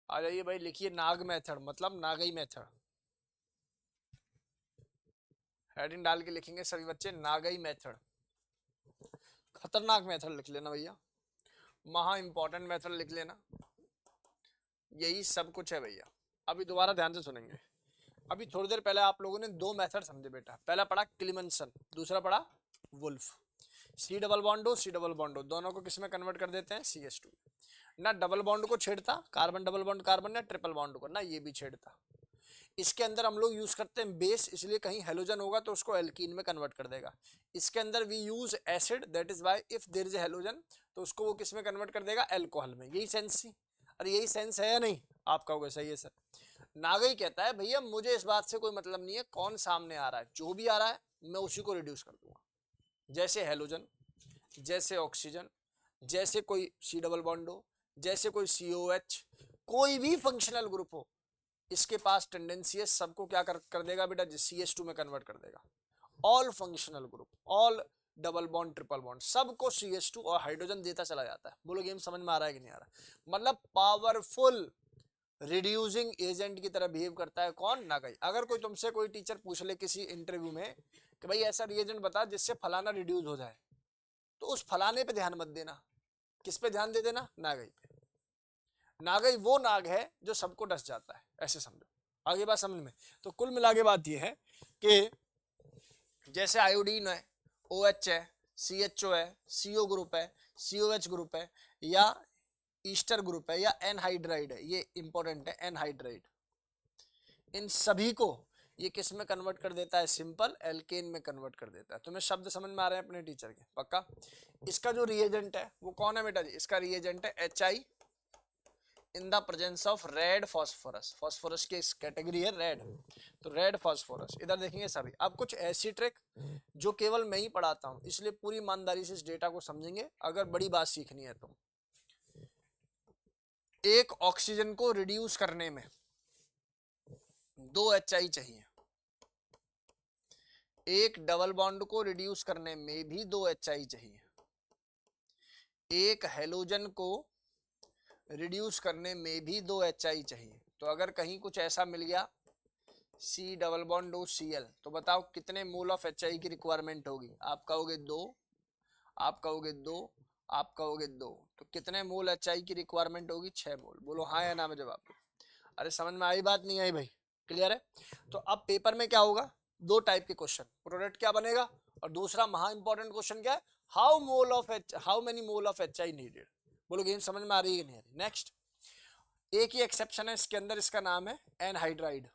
आ जाइए भाई, लिखिए नाग मेथड, मतलब नागई मेथड। हेडिंग डाल के लिखेंगे सभी बच्चे, नागई मेथड। खतरनाक मेथड लिख लेना भैया, महा इंपॉर्टेंट मेथड लिख लेना। यही सब कुछ है भैया। अभी दोबारा ध्यान से सुनेंगे। अभी थोड़ी देर पहले आप लोगों ने दो मेथड समझे बेटा, पहला पढ़ा क्लिमनसन, दूसरा पढ़ा wolf. C double बॉन्डो, C double बॉन्डो दोनों को किस में कन्वर्ट कर देते हैं? CH2। ना डबल बॉन्ड को छेड़ता, कार्बन डबल बॉन्ड कार्बन, ना ट्रिपल बॉन्ड को, ना ये भी छेड़ता। इसके अंदर हम लोग यूज करते हैं बेस, इसलिए कहीं हेलोजन होगा तो उसको एल्कीन में कन्वर्ट कर देगा। इसके अंदर we use acid, that is why if there is a halogen तो उसको वो किस में कन्वर्ट कर देगा? अल्कोहल में। यही सेंस थी। अरे यही सेंस है या नहीं? आप कहोगे सही है सर। नागई कहता है भैया मुझे इस बात से कोई मतलब नहीं है कौन सामने आ रहा है, जो भी आ रहा है मैं उसी को रिड्यूस कर दूंगा। जैसे हेलोजन, जैसे ऑक्सीजन, जैसे कोई सी डबल बॉन्ड हो, जैसे कोई COH, कोई भी फंक्शनल ग्रुप हो, इसके पास टेंडेंसी है सबको क्या कर देगा बेटा? CH2 में कन्वर्ट कर देगा। All functional group, all double bond triple bond, सबको CH2 और हाइड्रोजन देता चला जाता है। बोलो गेम समझ में आ रहा है कि नहीं आ रहा? मतलब पावरफुल रिड्यूसिंग एजेंट की तरह बिहेव करता है कौन? नागई। अगर कोई तुमसे कोई टीचर पूछ ले किसी इंटरव्यू में कि भाई ऐसा रिएजेंट बता जिससे फलाना रिड्यूस हो जाए, तो उस फलाने पे ध्यान मत देना, किस पे ध्यान दे देना? नागई पे। नागई वो नाग है जो सबको डस जाता है, ऐसे समझो। आगे बात समझ में? तो कुल मिला के बात ये है कि जैसे आयोडीन है, OH है, CHO है, CO ग्रुप है, COH ग्रुप है, या ईस्टर ग्रुप है, या एनहाइड्राइड है, ये इंपॉर्टेंट है एनहाइड्राइड, इन सभी को ये किस में कन्वर्ट कर देता है? सिंपल एल्केन में कन्वर्ट कर देता है। तुम्हें शब्द समझ में आ रहे हैं अपने टीचर के? पक्का? इसका जो रिएजेंट है वो कौन है बेटा जी? इसका रिएजेंट है HI in the presence of red phosphorus, phosphorus की कैटेगरी है रेड, तो रेड फॉस्फोरस इधर देखेंगे सभी। अब कुछ ऐसी ट्रिक जो केवल मैं ही पढ़ाता हूं, इसलिए पूरी ईमानदारी से इस डेटा को समझेंगे अगर बड़ी बात सीखनी है तो। एक ऑक्सीजन को रिड्यूस करने में 2 HI चाहिए, एक डबल बॉन्ड को रिड्यूस करने में भी 2 HI चाहिए, एक हेलोजन को रिड्यूस करने में भी 2 HI चाहिए। तो अगर कहीं कुछ ऐसा मिल गया C डबल बॉन्ड CL, तो बताओ कितने मोल ऑफ HI की रिक्वायरमेंट होगी? आप कहोगे 2, आप कहोगे 2, आप कहोगे 2, तो कितने मोल HI की रिक्वायरमेंट होगी? 6 मोल। बोलो हाँ या ना में जवाब। अरे समझ में आई बात, नहीं आई भाई? क्लियर है? तो अब पेपर में क्या होगा, 2 टाइप के क्वेश्चन, प्रोडक्ट क्या बनेगा, और दूसरा महा इंपॉर्टेंट क्वेश्चन क्या है, how many mole of HI needed. बोलो गेम समझ में आ रही है कि नहीं आ रही? नेक्स्ट, एक ही एक्सेप्शन है इसके अंदर, इसका नाम है एनहाइड्राइड।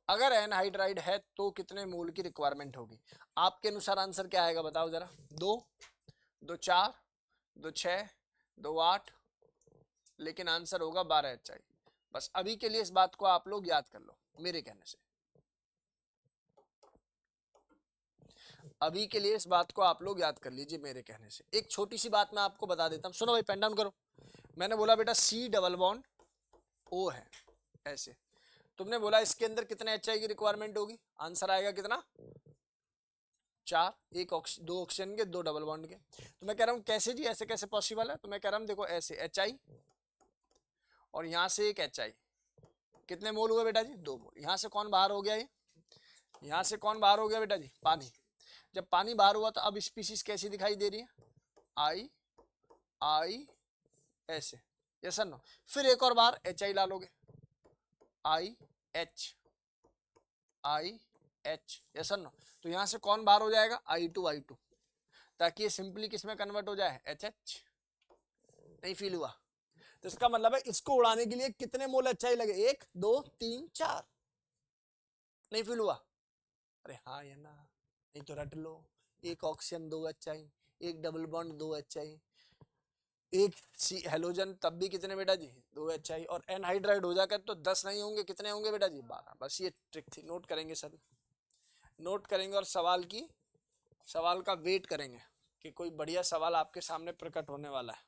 अगर एनहाइड्राइड है तो कितने मोल की रिक्वायरमेंट होगी? आपके अनुसार आंसर क्या आएगा बताओ जरा? 2, 2 4, 2 6, 2 8, लेकिन आंसर होगा 12 HI। बस अभी के लिए इस बात को आप लोग याद कर लो मेरे कहने से, अभी के लिए इस बात को आप लोग याद कर लीजिए मेरे कहने से। एक छोटी सी बात मैं आपको बता देता हूं, सुनो भाई, पेन डाउन करो। मैंने बोला बेटा C डबल बॉन्ड O है ऐसे, तुमने बोला इसके अंदर कितने HI की रिक्वायरमेंट होगी? आंसर आएगा कितना? 4, दो ऑक्सीजन के, 2 डबल बॉन्ड के। तो मैं कह रहा हूं कैसे जी, ऐसे कैसे पॉसिबल है? तो मैं कह रहा हूं देखो ऐसे HI और यहां से एक HI, कितने मोल हुए बेटा जी? 2 मोल। यहां से कौन बाहर हो गया? ये यहां से कौन बाहर हो गया बेटा जी? पानी। जब पानी बाहर हुआ तो अब स्पीसीज कैसी दिखाई दे रही है? आई आई ऐसे, यस नो। फिर एक और बार HI ला लोगे, आई एच यस नो। तो यहां से कौन बाहर हो जाएगा? I2, ताकि ये सिंपली किस में कन्वर्ट हो जाए? HH। नहीं फील हुआ? तो इसका मतलब है इसको उड़ाने के लिए कितने मोल HI लगे? 1 2 3 4। नहीं फील हुआ? अरे हाँ या ना? नहीं तो रट लो, एक ऑक्सीजन 2 HI, एक डबल बॉन्ड 2 HI, एक सी हेलोजन तब भी कितने बेटा जी? 2 HI, और एनहाइड्राइड हो जाकर तो 10 नहीं होंगे, कितने होंगे बेटा जी? 12। बस ये ट्रिक थी, नोट करेंगे सभी, नोट करेंगे और सवाल का वेट करेंगे कि कोई बढ़िया सवाल आपके सामने प्रकट होने वाला है।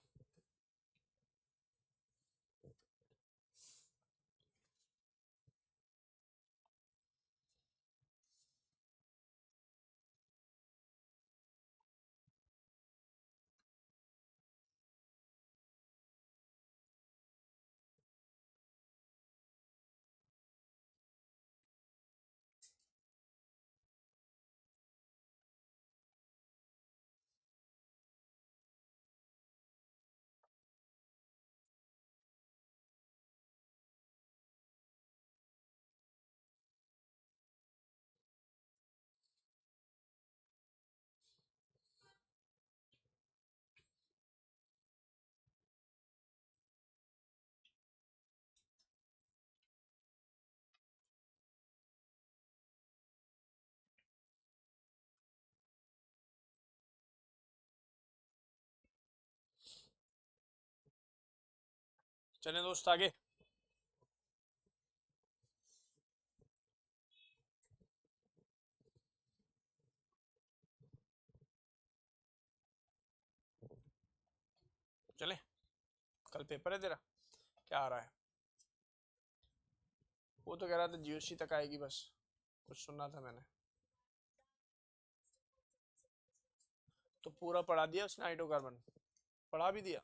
चलें दोस्त आगे। चले, कल पेपर है तेरा, क्या आ रहा है? वो तो कह रहा था GOC तक आएगी बस, कुछ सुनना था मैंने। तो पूरा पढ़ा दिया उसने हाइड्रोकार्बन? पढ़ा भी दिया?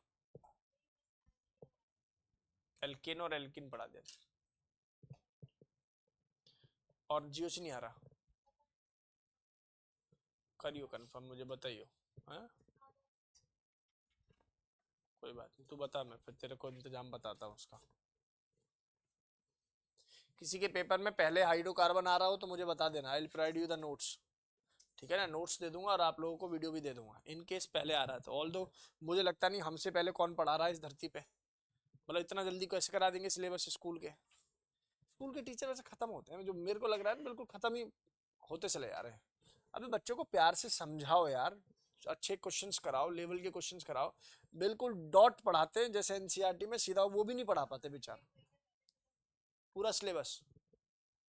एल्केन और एल्किन पढ़ा दिया, और GOC नहीं आ रहा? करियो कंफर्म, मुझे बताइयो। हाँ कोई बात नहीं, तू बता, मैं फिर तेरे को इंतजाम बताता हूँ उसका। किसी के पेपर में पहले हाइड्रोकार्बन आ रहा हो तो मुझे बता देना, I will provide you the notes. ठीक है ना, नोट्स दे दूंगा और आप लोगों को वीडियो भी दे दूंगा इन केस पहले आ रहा है तो। ऑल दो मुझे लगता नहीं हमसे पहले कौन पढ़ा रहा है इस धरती पे, मतलब इतना जल्दी कैसे करा देंगे सिलेबस स्कूल के टीचर वैसे खत्म होते हैं, जो मेरे को लग रहा है बिल्कुल खत्म ही होते चले जा रहे हैं। अभी बच्चों को प्यार से समझाओ यार, अच्छे क्वेश्चंस कराओ, लेवल के क्वेश्चंस कराओ, बिल्कुल डॉट पढ़ाते हैं जैसे एनसीईआरटी में, सीधा वो भी नहीं पढ़ा पाते बेचारा पूरा सिलेबस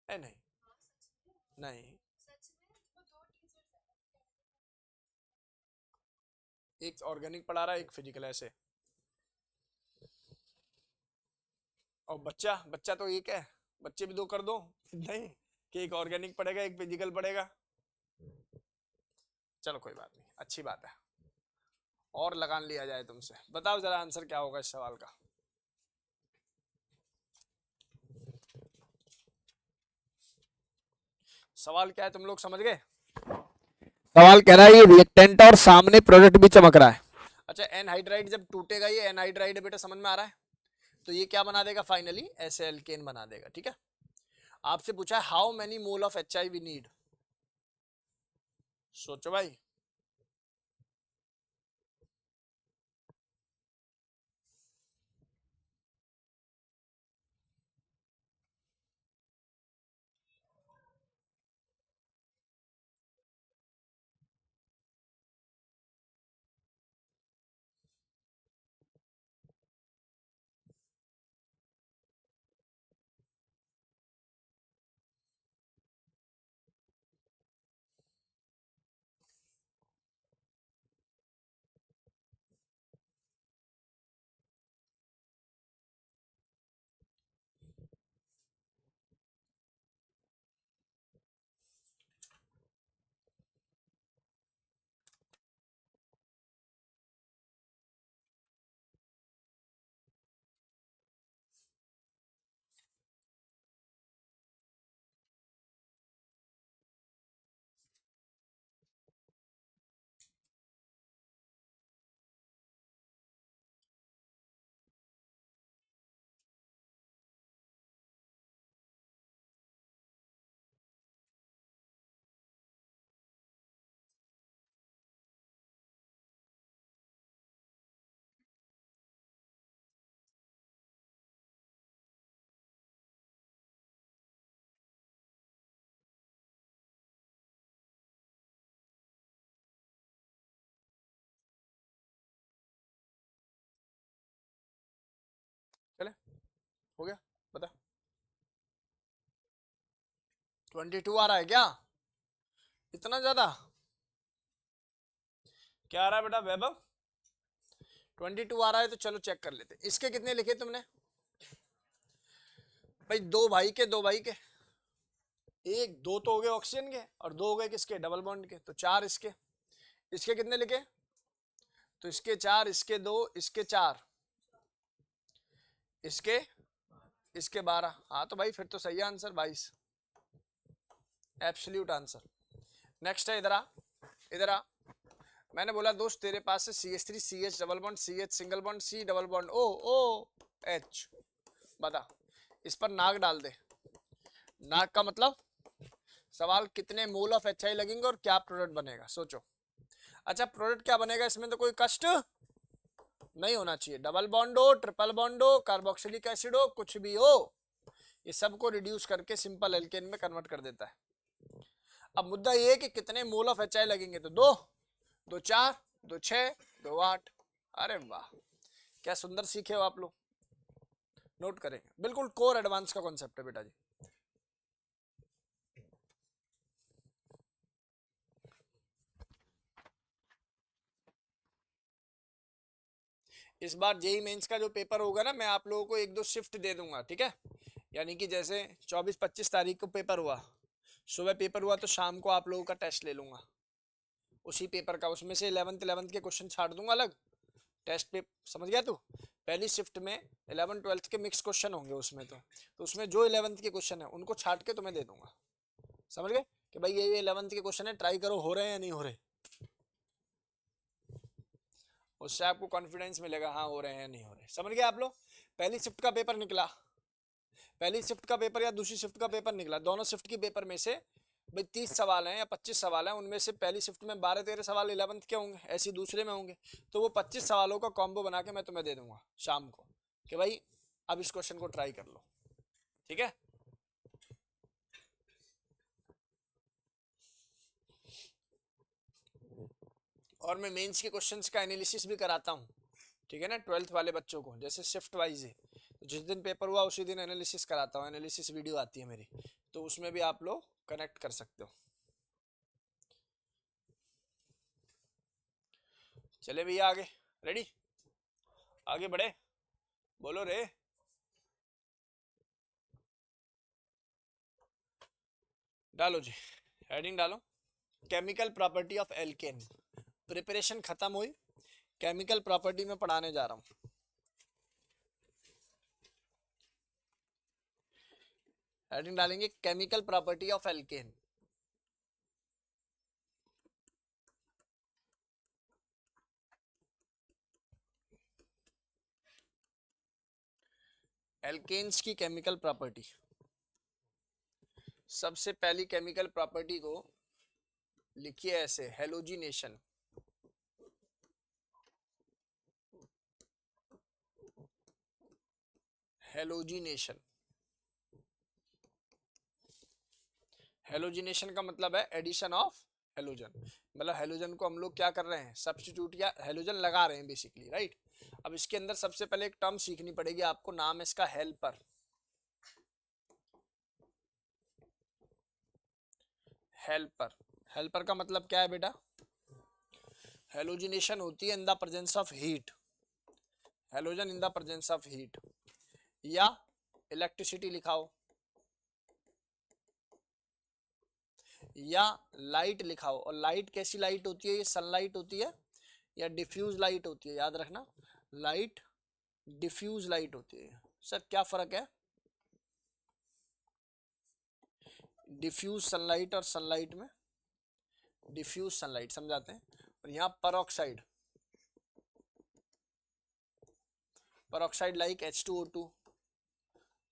है। नहीं नहीं, एक ऑर्गेनिक पढ़ा रहा है, एक फिजिकल, ऐसे। और बच्चा बच्चा तो एक है, बच्चे भी दो कर दो नहीं, कि एक ऑर्गेनिक पढ़ेगा एक फिजिकल पढ़ेगा। चलो कोई बात नहीं, अच्छी बात है, और लगान लिया जाए तुमसे। बताओ जरा आंसर क्या होगा इस सवाल का। सवाल क्या है तुम लोग समझ गए? सवाल कह रहा है ये रिएक्टेंट और सामने प्रोडक्ट भी चमक रहा है। अच्छा, एनहाइड्राइड जब टूटेगा, ये एनहाइड्राइड बेटा समझ में आ रहा है, तो ये क्या बना देगा फाइनली, ऐसे एल्केन बना देगा। ठीक है, आपसे पूछा है how many mole of HI we need, सोचो भाई। चले, हो गया, बता। 22 आ रहा है क्या, इतना ज्यादा क्या आ रहा है बेटा वैभव? 22 आ रहा है, तो चलो चेक कर लेते। इसके कितने लिखे तुमने भाई? दो भाई के, एक दो तो हो गए ऑक्सीजन के, और दो हो गए किसके, डबल बॉन्ड के, तो चार इसके। इसके कितने लिखे? तो इसके चार, इसके दो, इसके चार, इसके इसके 12। हाँ तो भाई फिर तो सही है आंसर 22, एब्सोल्यूट आंसर। नेक्स्ट है, इधर आ, इधर आ। मैंने बोला दोस्त तेरे पास है CH3 CH double bond CH single bond C double bond OH, बता इस पर नाक डाल दे। नाक का मतलब, सवाल कितने मोल ऑफ HI लगेंगे और क्या प्रोडक्ट बनेगा, सोचो। अच्छा, प्रोडक्ट क्या बनेगा इसमें, तो कोई कष्ट नहीं होना चाहिए। डबल बॉन्ड हो, ट्रिपल बॉन्ड हो, कार्बोक्सिलिक एसिड हो, कुछ भी हो, ये सबको रिड्यूस करके सिंपल एल्केन में कन्वर्ट कर देता है। अब मुद्दा ये है कि कितने मोल ऑफ HI लगेंगे, तो दो, दो चार, दो छह, दो आठ। अरे वाह, क्या सुंदर सीखे हो आप लोग, नोट करेंगे, बिल्कुल कोर एडवांस का कॉन्सेप्ट है बेटा जी। इस बार जेई मेंस का जो पेपर होगा ना, मैं आप लोगों को एक दो शिफ्ट दे दूंगा, ठीक है। यानी कि जैसे 24-25 तारीख को पेपर हुआ, सुबह पेपर हुआ, तो शाम को आप लोगों का टेस्ट ले लूंगा उसी पेपर का। उसमें से 11th के क्वेश्चन छाट दूंगा अलग टेस्ट पे, समझ गया तू? पहली शिफ्ट में 11th-12th के मिक्स क्वेश्चन होंगे उसमें, तो उसमें जो 11th के क्वेश्चन है उनको छाट के तुम्हें दे दूंगा, समझ गए? कि भाई ये 11th के क्वेश्चन है, ट्राई करो हो रहे हैं या नहीं हो रहे, उससे आपको कॉन्फिडेंस मिलेगा, हाँ हो रहे हैं नहीं हो रहे। समझ गए आप लोग? पहली शिफ्ट का पेपर निकला, पहली शिफ्ट का पेपर या दूसरी शिफ्ट का पेपर निकला, दोनों शिफ्ट की पेपर में से भाई 30 सवाल हैं या 25 सवाल हैं, उनमें से पहली शिफ्ट में 12-13 सवाल 11th के होंगे, ऐसी दूसरे में होंगे, तो वो 25 सवालों का कॉम्बो बना के मैं तुम्हें दे दूंगा शाम को, कि भाई अब इस क्वेश्चन को ट्राई कर लो, ठीक है। और मैं मेंस के क्वेश्चंस का एनालिसिस भी कराता हूँ, ठीक है ना, 12th वाले बच्चों को, जैसे शिफ्ट वाइज है, तो जिस दिन पेपर हुआ उसी दिन एनालिसिस कराता हूँ, एनालिसिस वीडियो आती है मेरी, तो उसमें भी आप लोग कनेक्ट कर सकते हो। चले भैया आगे, रेडी, आगे बढ़े, बोलो रे। डालो जी, हेडिंग डालो, chemical property of alkene. Preparation खत्म हुई, केमिकल प्रॉपर्टी में पढ़ाने जा रहा हूँ। हेडिंग डालेंगे chemical property of alkane. Alkanes की केमिकल प्रॉपर्टी, सबसे पहली केमिकल प्रॉपर्टी को लिखिए ऐसे, हेलोजिनेशन। हेलोजिनेशन, हेलोजिनेशन का मतलब है एडिशन ऑफ हेलोजन, मतलब हेलोजन को हम लोग क्या कर रहे हैं, सब्स्टिट्यूट या हेलोजन लगा रहे हैं बेसिकली, राइट। अब इसके अंदर सबसे पहले एक टर्म सीखनी पड़ेगी आपको, नाम है इसका हेल्पर। हेल्पर, हेल्पर का मतलब क्या है बेटा, हेलोजिनेशन होती है इन the presence of heat, halogen in the presence of heat, या इलेक्ट्रिसिटी लिखाओ, या लाइट लिखाओ। और लाइट कैसी लाइट होती है, ये सनलाइट होती है या डिफ्यूज लाइट होती है, याद रखना, लाइट डिफ्यूज लाइट होती है। सर क्या फर्क है डिफ्यूज सनलाइट और सनलाइट में? डिफ्यूज सनलाइट समझाते हैं, और यहाँ peroxide, peroxide like H2O2,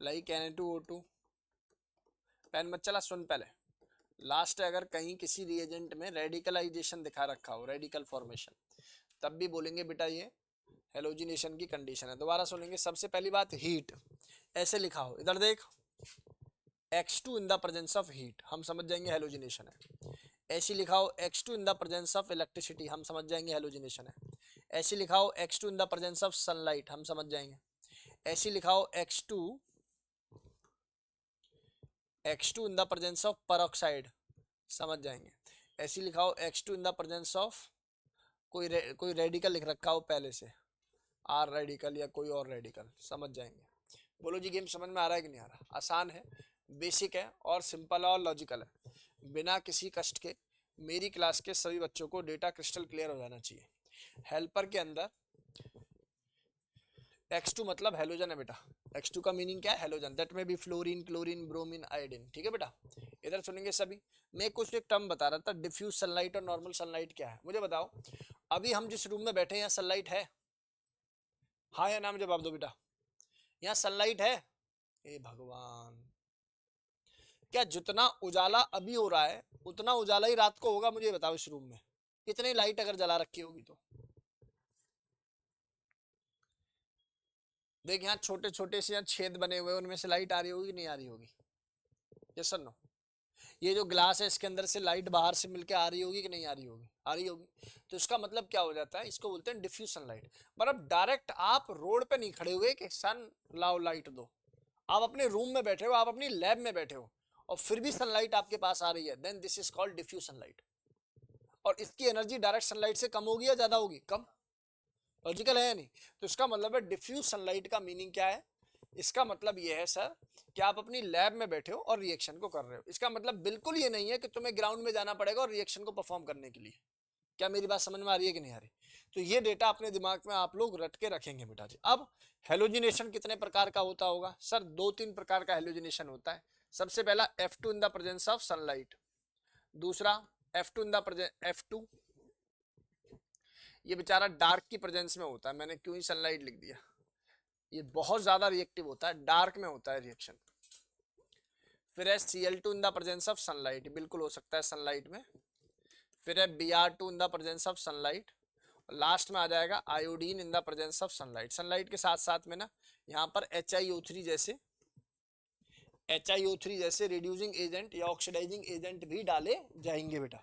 like Na2O2। Pen मत चला, सुन पहले, लास्ट है, अगर कहीं किसी रिएजेंट में रेडिकलाइजेशन दिखा रखा हो, रेडिकल फॉर्मेशन, तब भी बोलेंगे बेटा ये हेलोजिनेशन की कंडीशन है। दोबारा सुनेंगे, सबसे पहली बात हीट, ऐसे लिखा हो, इधर देख, X2 in the presence of heat, हम समझ जाएंगे हेलोजिनेशन है। ऐसी लिखा हो X2 in the presence of electricity, हम समझ जाएंगे हेलोजिनेशन है। ऐसी लिखा हो X2 in the presence of sunlight, हम समझ जाएंगे। ऐसी लिखा हो X2 in the presence of peroxide, समझ जाएंगे। ऐसी लिखा हो X2 in the presence of कोई रेडिकल लिख रखा हो पहले से, आर रेडिकल या कोई और रेडिकल, समझ जाएंगे। बोलो जी, गेम समझ में आ रहा है कि नहीं आ रहा? आसान है, बेसिक है और सिंपल और लॉजिकल है, बिना किसी कष्ट के मेरी क्लास के सभी बच्चों को डेटा क्रिस्टल क्लियर हो जाना चाहिए। हेल्पर के अंदर X2 मतलब हेलोजन है बेटा, X2 का मीनिंग क्या है, हेलोजन, दैट में be fluorine, chlorine, bromine, iodine, ठीक है बेटा। इधर सुनेंगे सभी, मैं कुछ एक टर्म बता रहा था, डिफ्यूज सनलाइट और नॉर्मल सनलाइट क्या है, मुझे बताओ। अभी हम जिस रूम में बैठे हैं यहाँ सनलाइट है? हाँ या ना में जवाब दो बेटा, यहाँ सनलाइट है? हे भगवान, क्या जितना उजाला अभी हो रहा है उतना उजाला ही रात को होगा, मुझे बताओ इस रूम में, इतनी लाइट अगर जला रखी होगी तो। देख यहाँ छोटे छोटे से यहाँ छेद बने हुए, उनमें से लाइट आ रही होगी नहीं आ रही होगी? Yes sir no? ये जो ग्लास है इसके अंदर से लाइट बाहर से मिलके आ रही होगी कि नहीं आ रही होगी? आ रही होगी। तो इसका मतलब क्या हो जाता है, इसको बोलते हैं डिफ्यूज सनलाइट। मतलब डायरेक्ट आप रोड पे नहीं खड़े हुए कि सन लाओ लाइट दो, आप अपने रूम में बैठे हो, आप अपनी लैब में बैठे हो, और फिर भी सनलाइट आपके पास आ रही है, then this is called diffuse sunlight. और इसकी एनर्जी डायरेक्ट सनलाइट से कम होगी या ज्यादा होगी? कम। लॉजिकल है या नहीं? तो इसका मतलब है डिफ्यूज सनलाइट का मीनिंग क्या है, इसका मतलब ये है सर कि आप अपनी लैब में बैठे हो और रिएक्शन को कर रहे हो। इसका मतलब बिल्कुल ये नहीं है कि तुम्हें ग्राउंड में जाना पड़ेगा और रिएक्शन को परफॉर्म करने के लिए। क्या मेरी बात समझ में आ रही है कि नहीं आ रही? तो ये डेटा अपने दिमाग में आप लोग रट के रखेंगे बेटा जी। अब हेलोजिनेशन कितने प्रकार का होता होगा सर? 2-3 प्रकार का हेलोजिनेशन होता है। सबसे पहला F2 in the presence of sunlight, दूसरा F2 in the presence F2, ये बेचारा डार्क की प्रेजेंस में होता है, मैंने क्यों ही सनलाइट लिख दिया, ये बहुत ज्यादा रिएक्टिव होता है, डार्क में होता है रिएक्शन। फिर है Cl2 in the presence of sunlight, बिल्कुल हो सकता है सनलाइट में। फिर है Br2 in the presence of sunlight. Last में आ जाएगा iodine in the presence of sunlight. Sunlight के साथ साथ में ना यहाँ पर HiO3 जैसे रिड्यूसिंग एजेंट या ऑक्सीडाइजिंग एजेंट भी डाले जाएंगे बेटा।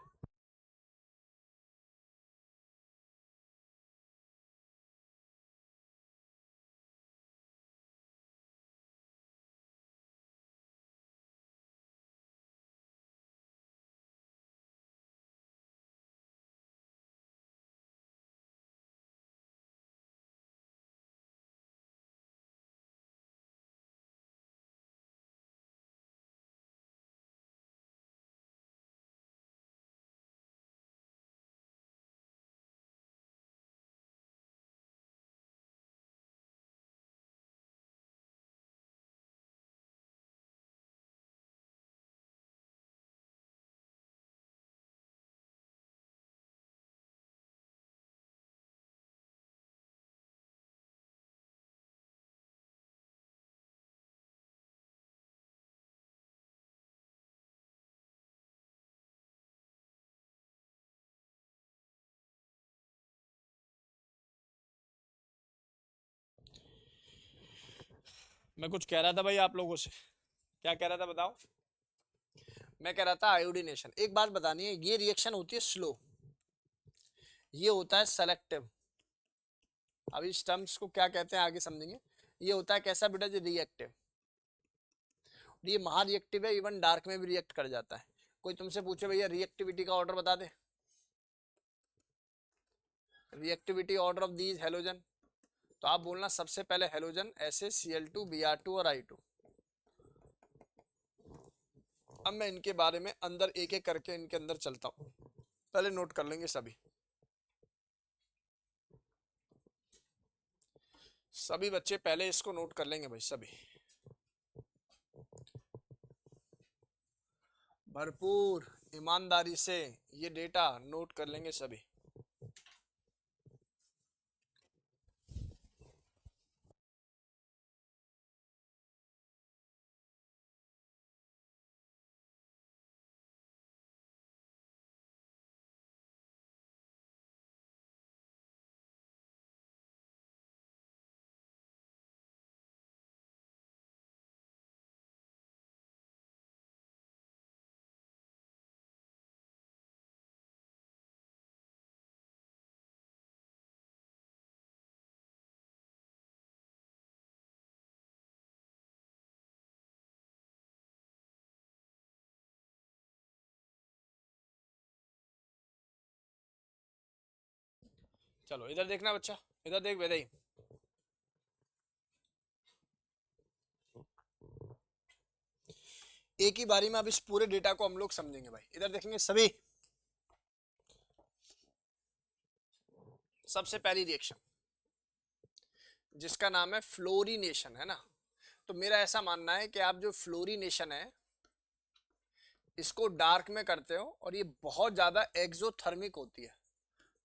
मैं कुछ कह रहा था भाई आप लोगों से, क्या कह रहा था बताओ? मैं कह रहा था आयोडीनेशन। एक बात बतानी है, ये रिएक्शन होती है स्लो, ये होता है सेलेक्टिव। अब इस टर्म्स को क्या कहते हैं आगे समझेंगे। ये होता है कैसा बेटा जी? रिएक्टिव। ये महा रिएक्टिव है, इवन डार्क में भी रिएक्ट कर जाता है। कोई तुमसे पूछे भैया रिएक्टिविटी का ऑर्डर बता दे, reactivity order of these halogen, तो आप बोलना सबसे पहले हेलोजन Cl2 Br2 और I2। अब मैं इनके बारे में अंदर एक एक करके इनके अंदर चलता हूं, पहले नोट कर लेंगे सभी। सभी बच्चे पहले इसको नोट कर लेंगे भाई, सभी भरपूर ईमानदारी से ये डेटा नोट कर लेंगे सभी। चलो इधर देखना बच्चा, इधर देख वेदाई। एक ही बारी में अब इस पूरे डेटा को हम लोग समझेंगे भाई। इधर देखेंगे सभी, सबसे पहली रिएक्शन जिसका नाम है फ्लोरीनेशन, है ना। तो मेरा ऐसा मानना है कि आप जो फ्लोरीनेशन है इसको डार्क में करते हो और ये बहुत ज्यादा एक्सोथर्मिक होती है।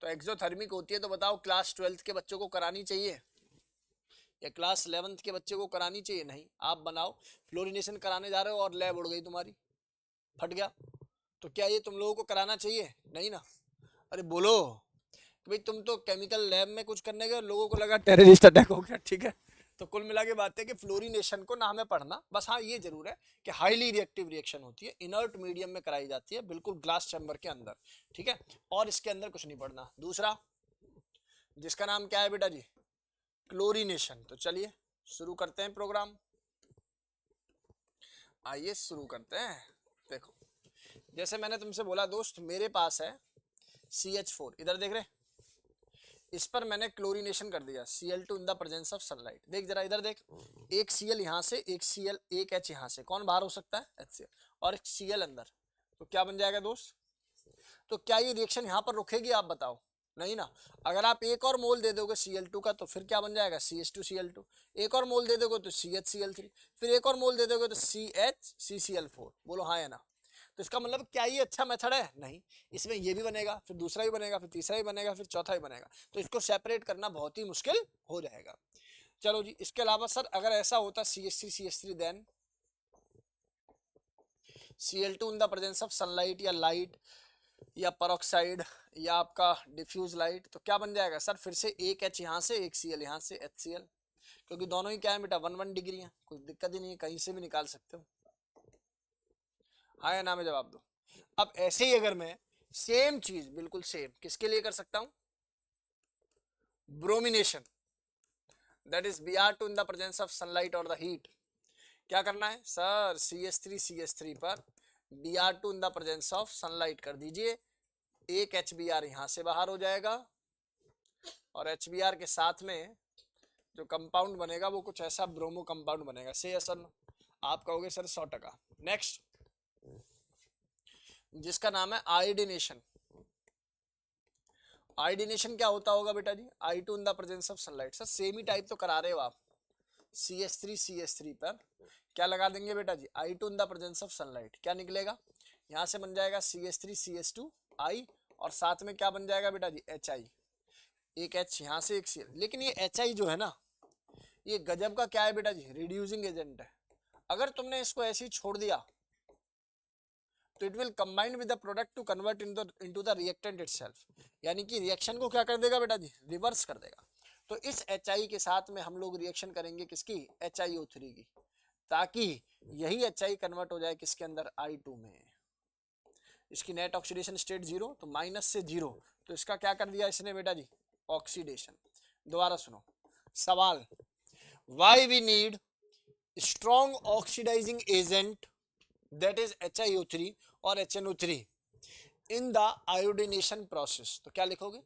तो एक्सोथर्मिक होती है तो बताओ क्लास 12th के बच्चों को करानी चाहिए या क्लास 11th के बच्चे को करानी चाहिए? नहीं। आप बनाओ फ्लोरिनेशन कराने जा रहे हो और लैब उड़ गई तुम्हारी, फट गया, तो क्या ये तुम लोगों को कराना चाहिए? नहीं ना। अरे बोलो कि भाई तुम तो केमिकल लैब में कुछ करने गए, लोगों को लगा टेररिस्ट अटैक हो गया, ठीक है। तो कुल मिला के बात है कि फ्लोरिनेशन को ना हमें पढ़ना, बस हाँ ये जरूर है कि हाईली रिएक्टिव रिएक्शन होती है, इनर्ट मीडियम में कराई जाती है, बिल्कुल ग्लास चैम्बर के अंदर, ठीक है। और इसके अंदर कुछ नहीं पढ़ना। दूसरा जिसका नाम क्या है बेटा जी? क्लोरीनेशन। तो चलिए शुरू करते हैं प्रोग्राम, आइए शुरू करते हैं। देखो जैसे मैंने तुमसे बोला दोस्त, मेरे पास है CH4, इधर देख रहे, इस पर मैंने क्लोरीनेशन कर दिया Cl2 in the presence of sunlight. देख जरा इधर देख, एक Cl यहाँ से, एक Cl, एक H यहाँ से, कौन बाहर हो सकता है? HCl, और एक Cl अंदर। तो क्या बन जाएगा दोस्त? तो क्या ये रिएक्शन यहाँ पर रुकेगी? आप बताओ। नहीं ना। अगर आप एक और मोल दे दोगे Cl2 का तो फिर क्या बन जाएगा? CH2Cl2। एक और मोल दे दोगे तो CHCl3, फिर एक और मोल दे दोगे तो CHCCl4। बोलो हाँ या ना। तो इसका मतलब क्या ये अच्छा मेथड है? नहीं। इसमें ये भी बनेगा, फिर दूसरा भी बनेगा, फिर तीसरा भी बनेगा, फिर चौथा भी बनेगा, तो इसको सेपरेट करना बहुत ही मुश्किल हो जाएगा। चलो जी, इसके अलावा सर अगर ऐसा होता CH3CH3 then Cl2 in the presence of sunlight या लाइट या परऑक्साइड या आपका डिफ्यूज लाइट, तो क्या बन जाएगा सर? फिर से एक H यहाँ से, एक Cl यहाँ से, HCl, क्योंकि दोनों ही क्या है बेटा? 1 1 डिग्री है, कोई दिक्कत ही नहीं है, कहीं से भी निकाल सकते हो। हाँ या ना में जवाब दो। अब ऐसे ही अगर मैं सेम चीज बिल्कुल सेम किसके लिए कर सकता हूं? Bromination, that is Br2 in the presence of sunlight और द हीट। क्या करना है सर? CH3CH3 पर Br2 in the presence of sunlight कर दीजिए, एक HBr यहां से बाहर हो जाएगा और HBr के साथ में जो कंपाउंड बनेगा वो कुछ ऐसा ब्रोमो कंपाउंड बनेगा। से असल आप कहोगे सर 100%। नेक्स्ट जिसका नाम है आयोडिनेशन। आयोडिनेशन क्या होता होगा बेटा जी? I2 in the presence of sunlight. Sir same he type तो करा रहे हो आप। CH3CH3 पर क्या लगा देंगे बेटा जी? I2 in the presence of sunlight, क्या निकलेगा? यहां से बन जाएगा CH3CH2I और साथ में क्या बन जाएगा बेटा जी? HI, एक H यहाँ से, एक Cl। लेकिन ये HI जो है ना, ये गजब का क्या है बेटा जी? रिड्यूसिंग एजेंट है। अगर तुमने इसको ऐसे ही छोड़ दिया तो it will combine with the product to convert into the reactant itself, यानी कि रिएक्शन को क्या कर देगा बेटा जी? रिवर्स कर देगा। तो इस HI के साथ में हम लोग रिएक्शन करेंगे किसकी, HiO3 की, ताकि यही HI कन्वर्ट हो जाए किसके अंदर, I2 में। इसकी नेट ऑक्सीडेशन स्टेट 0, तो माइनस से 0, तो इसका क्या कर दिया इसने बेटा जी, ऑक्सीडेशन। दोबारा सुनो सवाल, why we need strong oxidising agent that is HiO3 और HNO3 in the iodination process. तो क्या लिखोगे,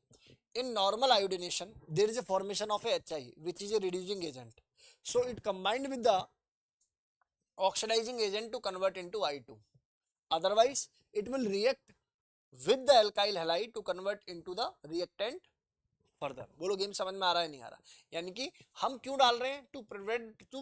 in normal iodination there is a formation of a HI which is a reducing agent, so it combined with the oxidizing agent to convert into I2, otherwise it will react with the alkyl halide to convert into the reactant further। बोलो game समझ में आ रहा है नहीं आ रहा, यानी कि हम क्यों डाल रहे हैं, to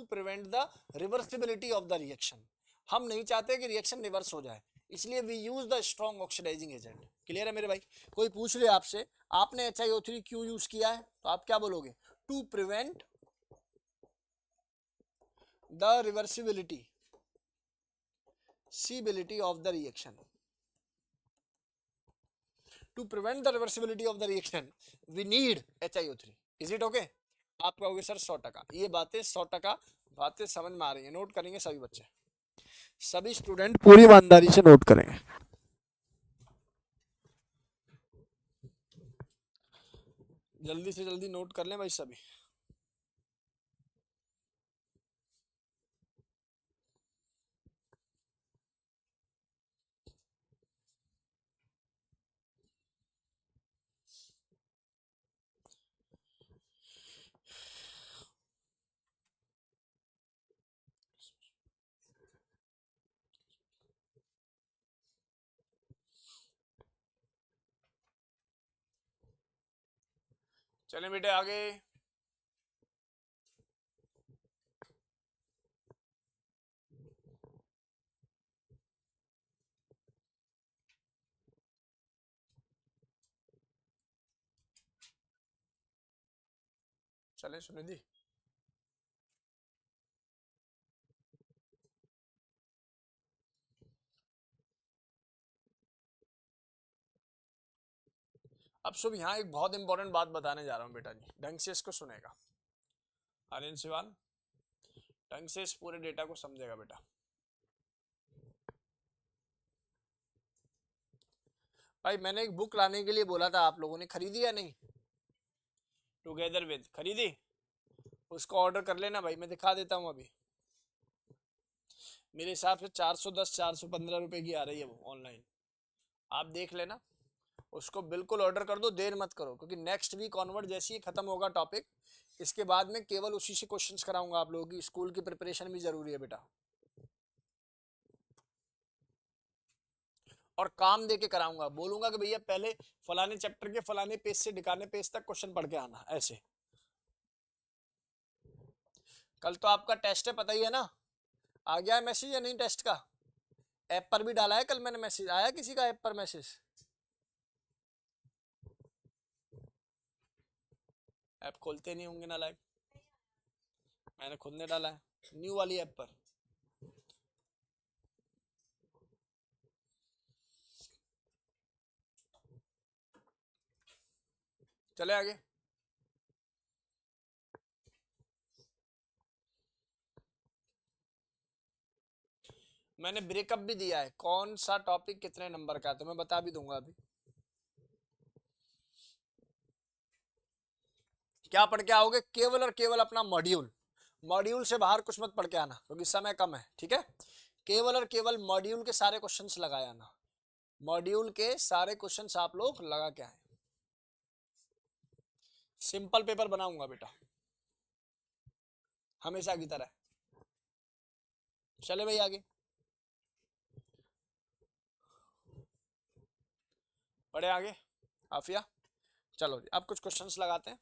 prevent the reversibility of the reaction. हम नहीं चाहते कि रिएक्शन रिवर्स हो जाए, इसलिए we use the strong oxidising agent. Clear है मेरे भाई। कोई पूछ ले आपसे आपने HiO3 क्यों यूज किया है, तो आप क्या बोलोगे, to prevent the reversibility of the reaction, to prevent the reversibility of the reaction we need HiO3। is it okay? आप कहोगे सर 100%, ये बातें 100% बातें समझ में आ रही है, नोट करेंगे सभी बच्चे, सभी स्टूडेंट पूरी ईमानदारी से नोट करेंगे। जल्दी से जल्दी नोट कर लें भाई सभी। चलें बेटे आगे। चलें सुनिधि, अब शुभ यहाँ एक बहुत इंपॉर्टेंट बात बताने जा रहा हूँ बेटा जी, ढंग से इसको सुनेगा। आर्यन सिवान ढंग से इस पूरे डेटा को समझेगा बेटा। भाई मैंने एक बुक लाने के लिए बोला था, आप लोगों ने खरीदी या नहीं, टुगेदर विद, खरीदी, उसको ऑर्डर कर लेना भाई, मैं दिखा देता हूँ अभी। मेरे हिसाब से 410 415 रुपए की आ रही है वो ऑनलाइन, आप देख लेना, उसको बिल्कुल ऑर्डर कर दो, देर मत करो, क्योंकि नेक्स्ट वीक ऑनवर्ड जैसे ही खत्म होगा टॉपिक, इसके बाद में केवल उसी से क्वेश्चंस कराऊंगा आप लोगों की। स्कूल की प्रिपरेशन भी जरूरी है बेटा, और काम दे के कराऊंगा, बोलूंगा कि भैया पहले फलाने चैप्टर के फलाने पेज से ढिकाने पेज तक क्वेश्चन पढ़ के आना। ऐसे कल तो आपका टेस्ट है, पता ही है ना, आ गया है मैसेज या नहीं टेस्ट का, ऐप पर भी डाला है कल मैंने मैसेज, आया किसी का ऐप पर मैसेज, ऐप खोलते नहीं होंगे ना लाइव, मैंने खुद ने डाला है न्यू वाली ऐप पर। चले आगे, मैंने ब्रेकअप भी दिया है कौन सा टॉपिक कितने नंबर का, तो मैं बता भी दूंगा अभी। क्या पढ़ के आओगे, केवल और केवल अपना मॉड्यूल, मॉड्यूल से बाहर कुछ मत पढ़ के आना क्योंकि समय कम है, ठीक है। केवल और केवल मॉड्यूल के सारे क्वेश्चंस लगाए आना, मॉड्यूल के सारे क्वेश्चंस आप लोग लगा के आए। सिंपल पेपर बनाऊंगा बेटा हमेशा की तरह। चले भाई आगे, बढ़े आगे आफिया। चलो अब कुछ क्वेश्चंस लगाते हैं,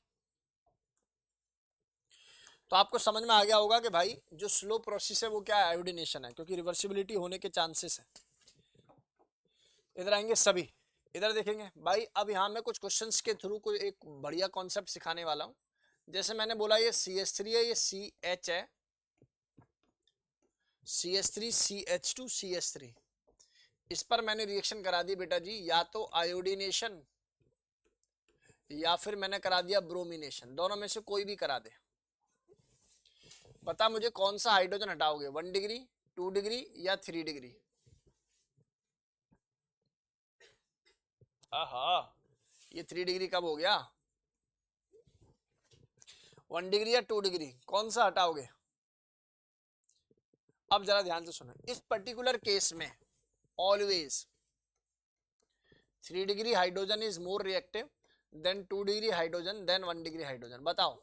तो आपको समझ में आ गया होगा कि भाई जो स्लो प्रोसेस है वो क्या है, आयोडिनेशन है, क्योंकि रिवर्सिबिलिटी होने के चांसेस है। इधर आएंगे सभी, इधर देखेंगे भाई। अब यहाँ मैं कुछ क्वेश्चंस के थ्रू कोई एक बढ़िया कॉन्सेप्ट सिखाने वाला हूँ। जैसे मैंने बोला ये CH3 है, ये CH है, CH3 CH2 CH3, इस पर मैंने रिएक्शन करा दी बेटा जी, या तो आयोडीनेशन या फिर मैंने करा दिया ब्रोमिनेशन, दोनों में से कोई भी करा दे। बता मुझे कौन सा हाइड्रोजन हटाओगे, 1 डिग्री, 2 डिग्री या 3 डिग्री? आहा, ये 3 डिग्री कब हो गया? 1 डिग्री या 2 डिग्री, कौन सा हटाओगे? अब जरा ध्यान से सुनो, इस पर्टिकुलर केस में always 3 degree hydrogen is more reactive than 2 degree hydrogen than 1 degree hydrogen. बताओ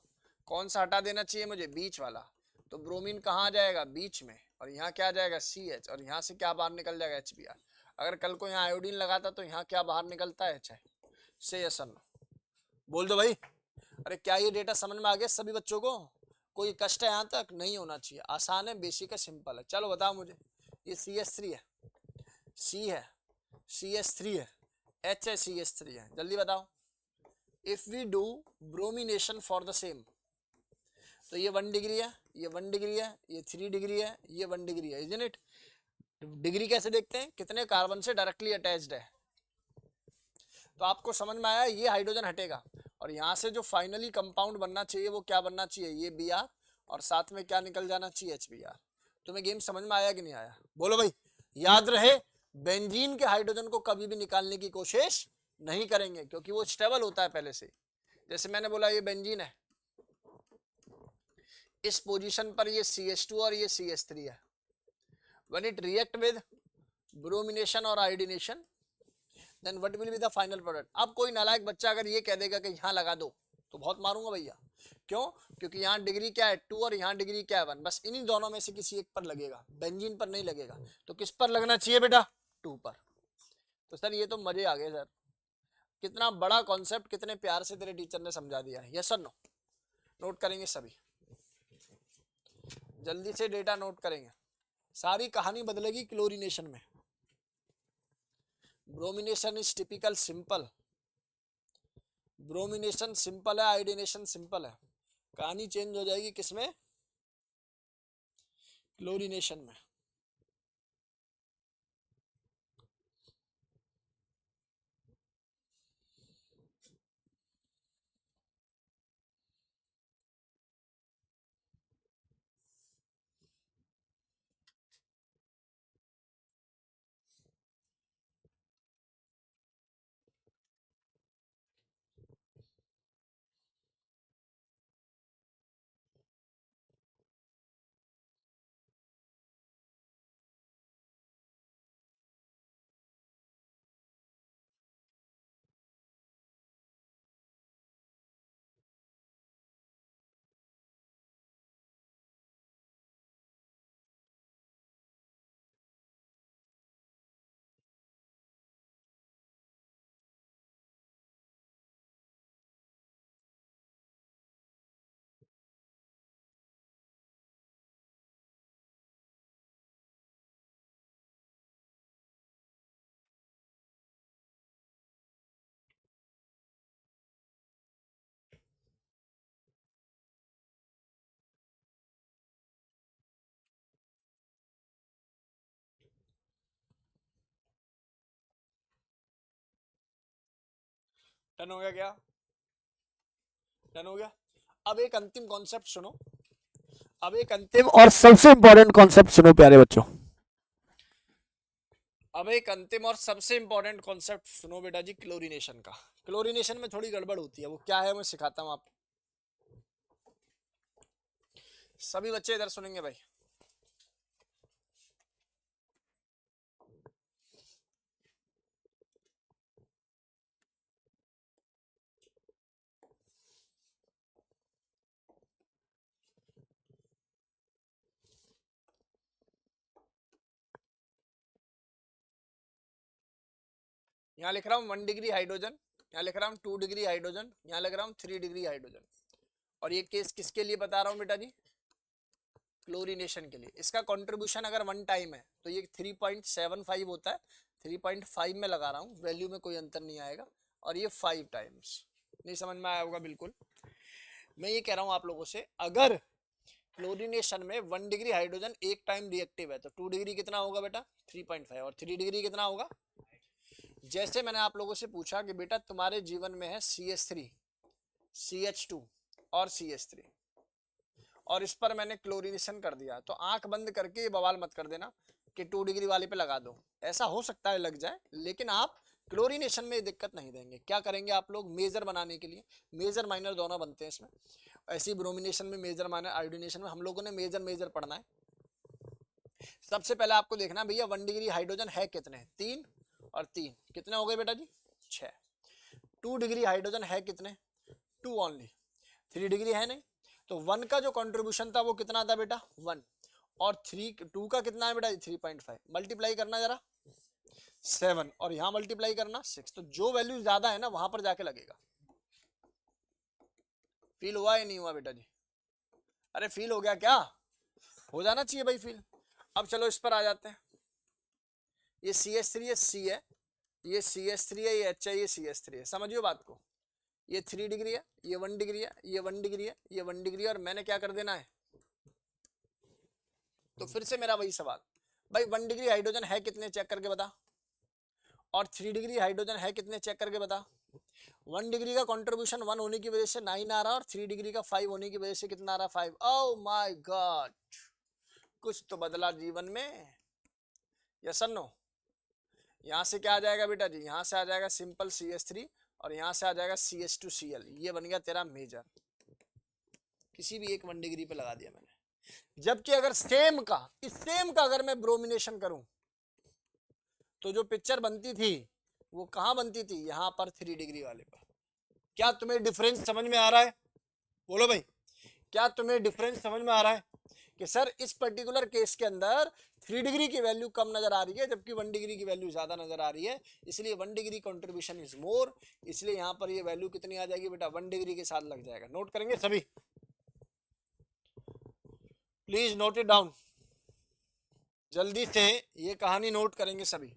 कौन सा हटा देना चाहिए मुझे? बीच वाला। तो ब्रोमीन कहाँ आ जाएगा? बीच में। और यहाँ क्या आ जाएगा? CH। और यहाँ से क्या बाहर निकल जाएगा? HBr। अगर कल को यहाँ आयोडीन लगाता तो यहाँ क्या बाहर निकलता है? HI। से यस और नो बोल दो भाई। अरे क्या ये डेटा समझ में आ गया सभी बच्चों को? कोई कष्ट है यहाँ तक? नहीं होना चाहिए, आसान है, बेसिक है, सिंपल है। चलो बताओ मुझे, ये CH3 है, C है, CH3 है, H है, CH3 है, जल्दी बताओ। If we do bromination for the same, तो ये 1 डिग्री है, ये 1 डिग्री है, ये 3 डिग्री है, ये 1 डिग्री है, इजंट इट? डिग्री कैसे देखते हैं? कितने कार्बन से डायरेक्टली अटैच्ड है। तो आपको समझ में आया, ये हाइड्रोजन हटेगा और यहाँ से जो फाइनली कंपाउंड बनना चाहिए वो क्या बनना चाहिए? ये Br, और साथ में क्या निकल जाना चाहिए? HBr। तुम्हें गेम समझ में आया कि नहीं आया? बोलो भाई। याद रहे, बेंजीन के हाइड्रोजन को कभी भी निकालने की कोशिश नहीं करेंगे क्योंकि वो स्टेबल होता है पहले से। जैसे मैंने बोला ये बेंजीन है, इस पोजीशन पर ये CH2 और ये CH3 है। When it react with bromination और iodination, then what will be the final product? अब कोई नालायक बच्चा अगर ये कह देगा कि यहाँ लगा दो तो बहुत मारूंगा भैया। क्यों? क्योंकि यहाँ डिग्री क्या है? 2 और यहाँ डिग्री क्या है? 1। बस इन्हीं दोनों में से किसी एक पर लगेगा, बेंजीन पर नहीं लगेगा। तो किस पर लगना चाहिए बेटा? 2 पर। तो सर ये तो मजे आ गए सर, कितना बड़ा कॉन्सेप्ट कितने प्यार से तेरे टीचर ने समझा दिया है। Yes sir no? नोट करेंगे सभी, जल्दी से डेटा नोट करेंगे। सारी कहानी बदलेगी क्लोरीनेशन में। Bromination is typical simple, bromination simple है, आयोडीनेशन सिंपल है। कहानी चेंज हो जाएगी किसमें? क्लोरीनेशन में। डन हो गया क्या? डन हो गया। अब एक अंतिम कॉन्सेप्ट सुनो, अब एक अंतिम और सबसे इंपॉर्टेंट कॉन्सेप्ट सुनो प्यारे बच्चों। अब एक अंतिम और सबसे इंपॉर्टेंट कॉन्सेप्ट सुनो बेटा जी, क्लोरीनेशन का। क्लोरीनेशन में थोड़ी गड़बड़ होती है, वो क्या है मैं सिखाता हूं आपको। सभी बच्चे इधर सुनेंगे भाई। यहाँ लिख रहा हूँ 1 डिग्री हाइड्रोजन, यहाँ लिख रहा हूँ 2 डिग्री हाइड्रोजन, यहाँ लिख रहा हूँ 3 डिग्री हाइड्रोजन। और ये केस किसके लिए बता रहा हूँ बेटा जी? क्लोरीनेशन के लिए। इसका कंट्रीब्यूशन अगर 1 टाइम है तो ये 3.75 होता है, 3.5 में लगा रहा हूँ, वैल्यू में कोई अंतर नहीं आएगा। और ये 5 टाइम्स। नहीं समझ में आया होगा? बिल्कुल। मैं ये कह रहा हूँ आप लोगों से, अगर क्लोरीनेशन में 1 डिग्री हाइड्रोजन एक टाइम रिएक्टिव है तो 2 डिग्री कितना होगा बेटा? 3.5। और 3 डिग्री कितना होगा? जैसे मैंने आप लोगों से पूछा कि बेटा तुम्हारे जीवन में है CH3, CH2 और CH3, और इस पर मैंने क्लोरीनेशन कर दिया, तो आंख बंद करके ये बवाल मत कर देना कि 2 डिग्री वाले पे लगा दो। ऐसा हो सकता है लग जाए, लेकिन आप क्लोरीनेशन में दिक्कत नहीं देंगे। क्या करेंगे आप लोग, मेजर बनाने के लिए, मेजर माइनर दोनों बनते हैं इसमें, ऐसी ब्रोमिनेशन में मेजर माइनर, आयोडीनेशन में हम लोगों ने मेजर पढ़ना है। सबसे पहले आपको देखना भैया 1 डिग्री हाइड्रोजन है कितने, 3 और 3 कितने हो गए बेटा जी, 6। 2 डिग्री हाइड्रोजन है कितने, 2 ओनली। 3 डिग्री है नहीं, तो 1 का जो कंट्रीब्यूशन था वो कितना था बेटा, 1, और 2 का कितना है बेटा 3.5, मल्टीप्लाई करना जरा 7, और यहां मल्टीप्लाई करना 6, तो जो वैल्यू ज्यादा है ना वहां पर जाके लगेगा। फील हुआ या नहीं हुआ बेटा जी, अरे फील हो गया क्या, हो जाना चाहिए भाई फील। अब चलो इस पर आ जाते हैं, ये CH3 है, C है, ये CH3 है, ये H है, ये CH3 है, समझियो बात को। ये 3 डिग्री है, ये 1 डिग्री है, ये 1 डिग्री है, ये 1 डिग्री है, और मैंने क्या कर देना है, तो फिर से मेरा वही सवाल, भाई 1 डिग्री हाइड्रोजन है कितने चेक करके बता, और 3 डिग्री हाइड्रोजन है कितने चेक करके बता। 1 डिग्री का कंट्रीब्यूशन 1 होने की वजह से 9 आ रहा है, और 3 डिग्री का 5 होने की वजह से कितना आ रहा है, 5। ओह माय गॉड, कुछ तो बदला जीवन में, यस और नो। यहां से क्या आ जाएगा बेटा जी, यहां से आ जाएगा सिंपल CH3, और यहां से आ जाएगा CH2Cl, ये बन गया तेरा मेजर। किसी भी एक 1 डिग्री पे लगा दिया मैंने। जबकि अगर सेम का, इस सेम का अगर मैं ब्रोमिनेशन करूं, तो जो पिक्चर बनती थी वो कहां बनती थी, यहां पर 3 डिग्री वाले पर। क्या तुम्हें डिफरेंस समझ में आ रहा है, बोलो भाई, क्या तुम्हें डिफरेंस समझ में आ रहा है कि सर इस पर्टिकुलर केस के अंदर 3 डिग्री की वैल्यू कम नजर आ रही है, जबकि 1 डिग्री की वैल्यू ज्यादा नजर आ रही है, इसलिए 1 डिग्री कंट्रीब्यूशन इज मोर, इसलिए यहां पर ये वैल्यू कितनी आ जाएगी बेटा, 1 डिग्री के साथ लग जाएगा। नोट करेंगे सभी, प्लीज नोट इट डाउन, जल्दी से ये कहानी नोट करेंगे सभी।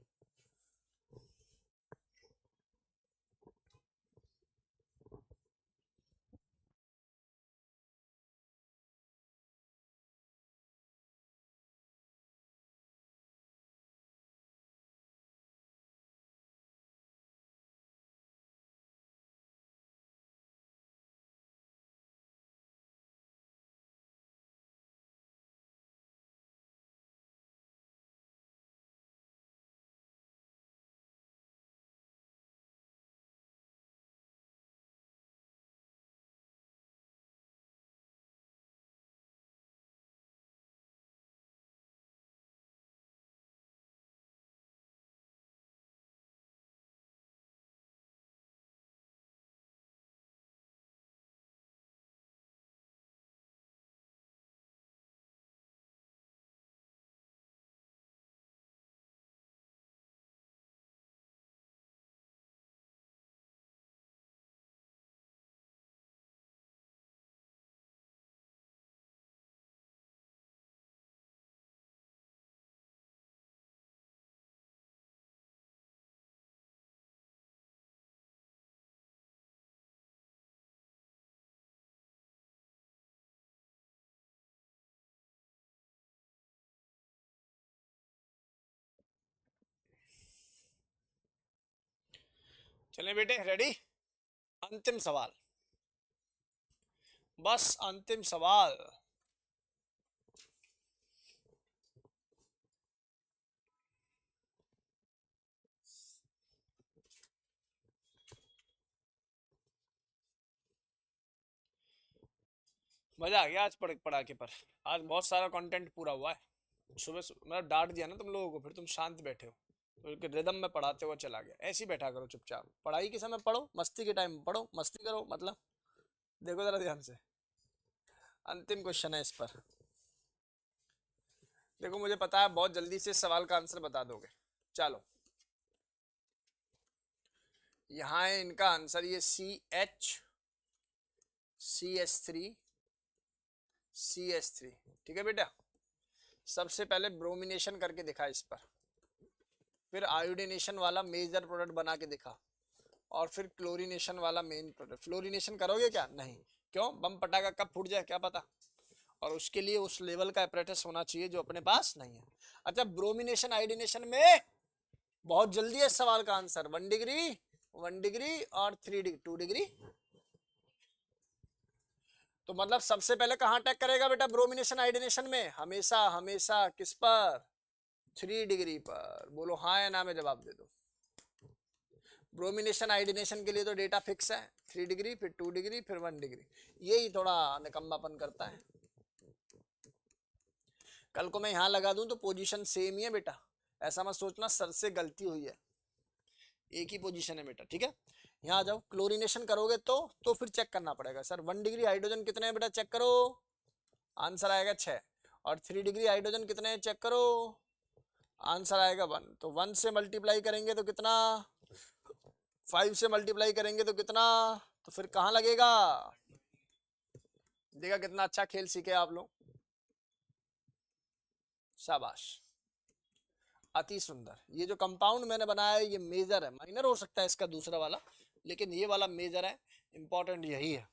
चले बेटे, रेडी, अंतिम सवाल, बस अंतिम सवाल। मजा आ गया आज पढ़ा के, पर आज बहुत सारा कंटेंट पूरा हुआ है। सुबह मतलब डांट दिया ना तुम लोगों को, फिर तुम शांत बैठे हो, तो रिदम में पढ़ाते हुए चला गया। ऐसे ही बैठा करो चुपचाप, पढ़ाई के समय पढ़ो, मस्ती के टाइम पढ़ो, मस्ती करो, मतलब देखो जरा ध्यान से। अंतिम क्वेश्चन है इस पर, देखो मुझे पता है बहुत जल्दी से सवाल का आंसर बता दोगे। चलो यहाँ है इनका आंसर, ये CH3 CH3, ठीक है बेटा। सबसे पहले ब्रोमिनेशन करके दिखा इस पर, फिर आयोडीनेशन वाला मेजर प्रोडक्ट बना के दिखा, और फिर क्लोरीनेशन वाला मेन प्रोडक्ट। फ्लोरीनेशन करोगे क्या, नहीं, क्यों, बम पटाखा कब फूट जाए क्या पता, और उसके लिए उस लेवल का एपरेटस होना चाहिए जो अपने पास नहीं है। अच्छा ब्रोमिनेशन आयोडीनेशन में बहुत जल्दी है इस सवाल का आंसर। 1 डिग्री, 1 डिग्री और 3 डिग्री, 2 डिग्री। तो मतलब सबसे पहले कहाँ अटैक करेगा बेटा ब्रोमिनेशन आयोडीनेशन में? हमेशा हमेशा किस पर? 3 डिग्री पर। बोलो हाँ या ना में जवाब दे दो। ब्रोमिनेशन आयोडीनेशन के लिए तो डेटा फिक्स है, 3 डिग्री, फिर 2 डिग्री, फिर 1 डिग्री। यही थोड़ा निकम्मापन करता है। कल को मैं यहाँ लगा दूं तो पोजीशन सेम ही है बेटा, ऐसा मत सोचना सर से गलती हुई है, एक ही पोजीशन है बेटा, ठीक है। यहाँ आ जाओ, क्लोरीनेशन करोगे तो फिर चेक करना पड़ेगा सर 1 डिग्री हाइड्रोजन कितने हैं बेटा, चेक करो, आंसर आएगा 6। और 3 डिग्री हाइड्रोजन कितने हैं, चेक करो, आंसर आएगा 1। तो 1 से मल्टीप्लाई करेंगे तो कितना, 5 से मल्टीप्लाई करेंगे तो कितना, तो फिर कहाँ लगेगा? देखा कितना अच्छा खेल सीखे आप लोग, शाबाश, अति सुंदर। ये जो कंपाउंड मैंने बनाया है ये मेजर है, माइनर हो सकता है इसका दूसरा वाला, लेकिन ये वाला मेजर है, इंपॉर्टेंट यही है।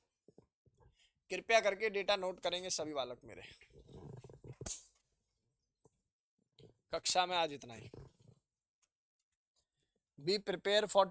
कृपया करके डेटा नोट करेंगे सभी बालक मेरे। कक्षा में आज इतना ही। Be prepare for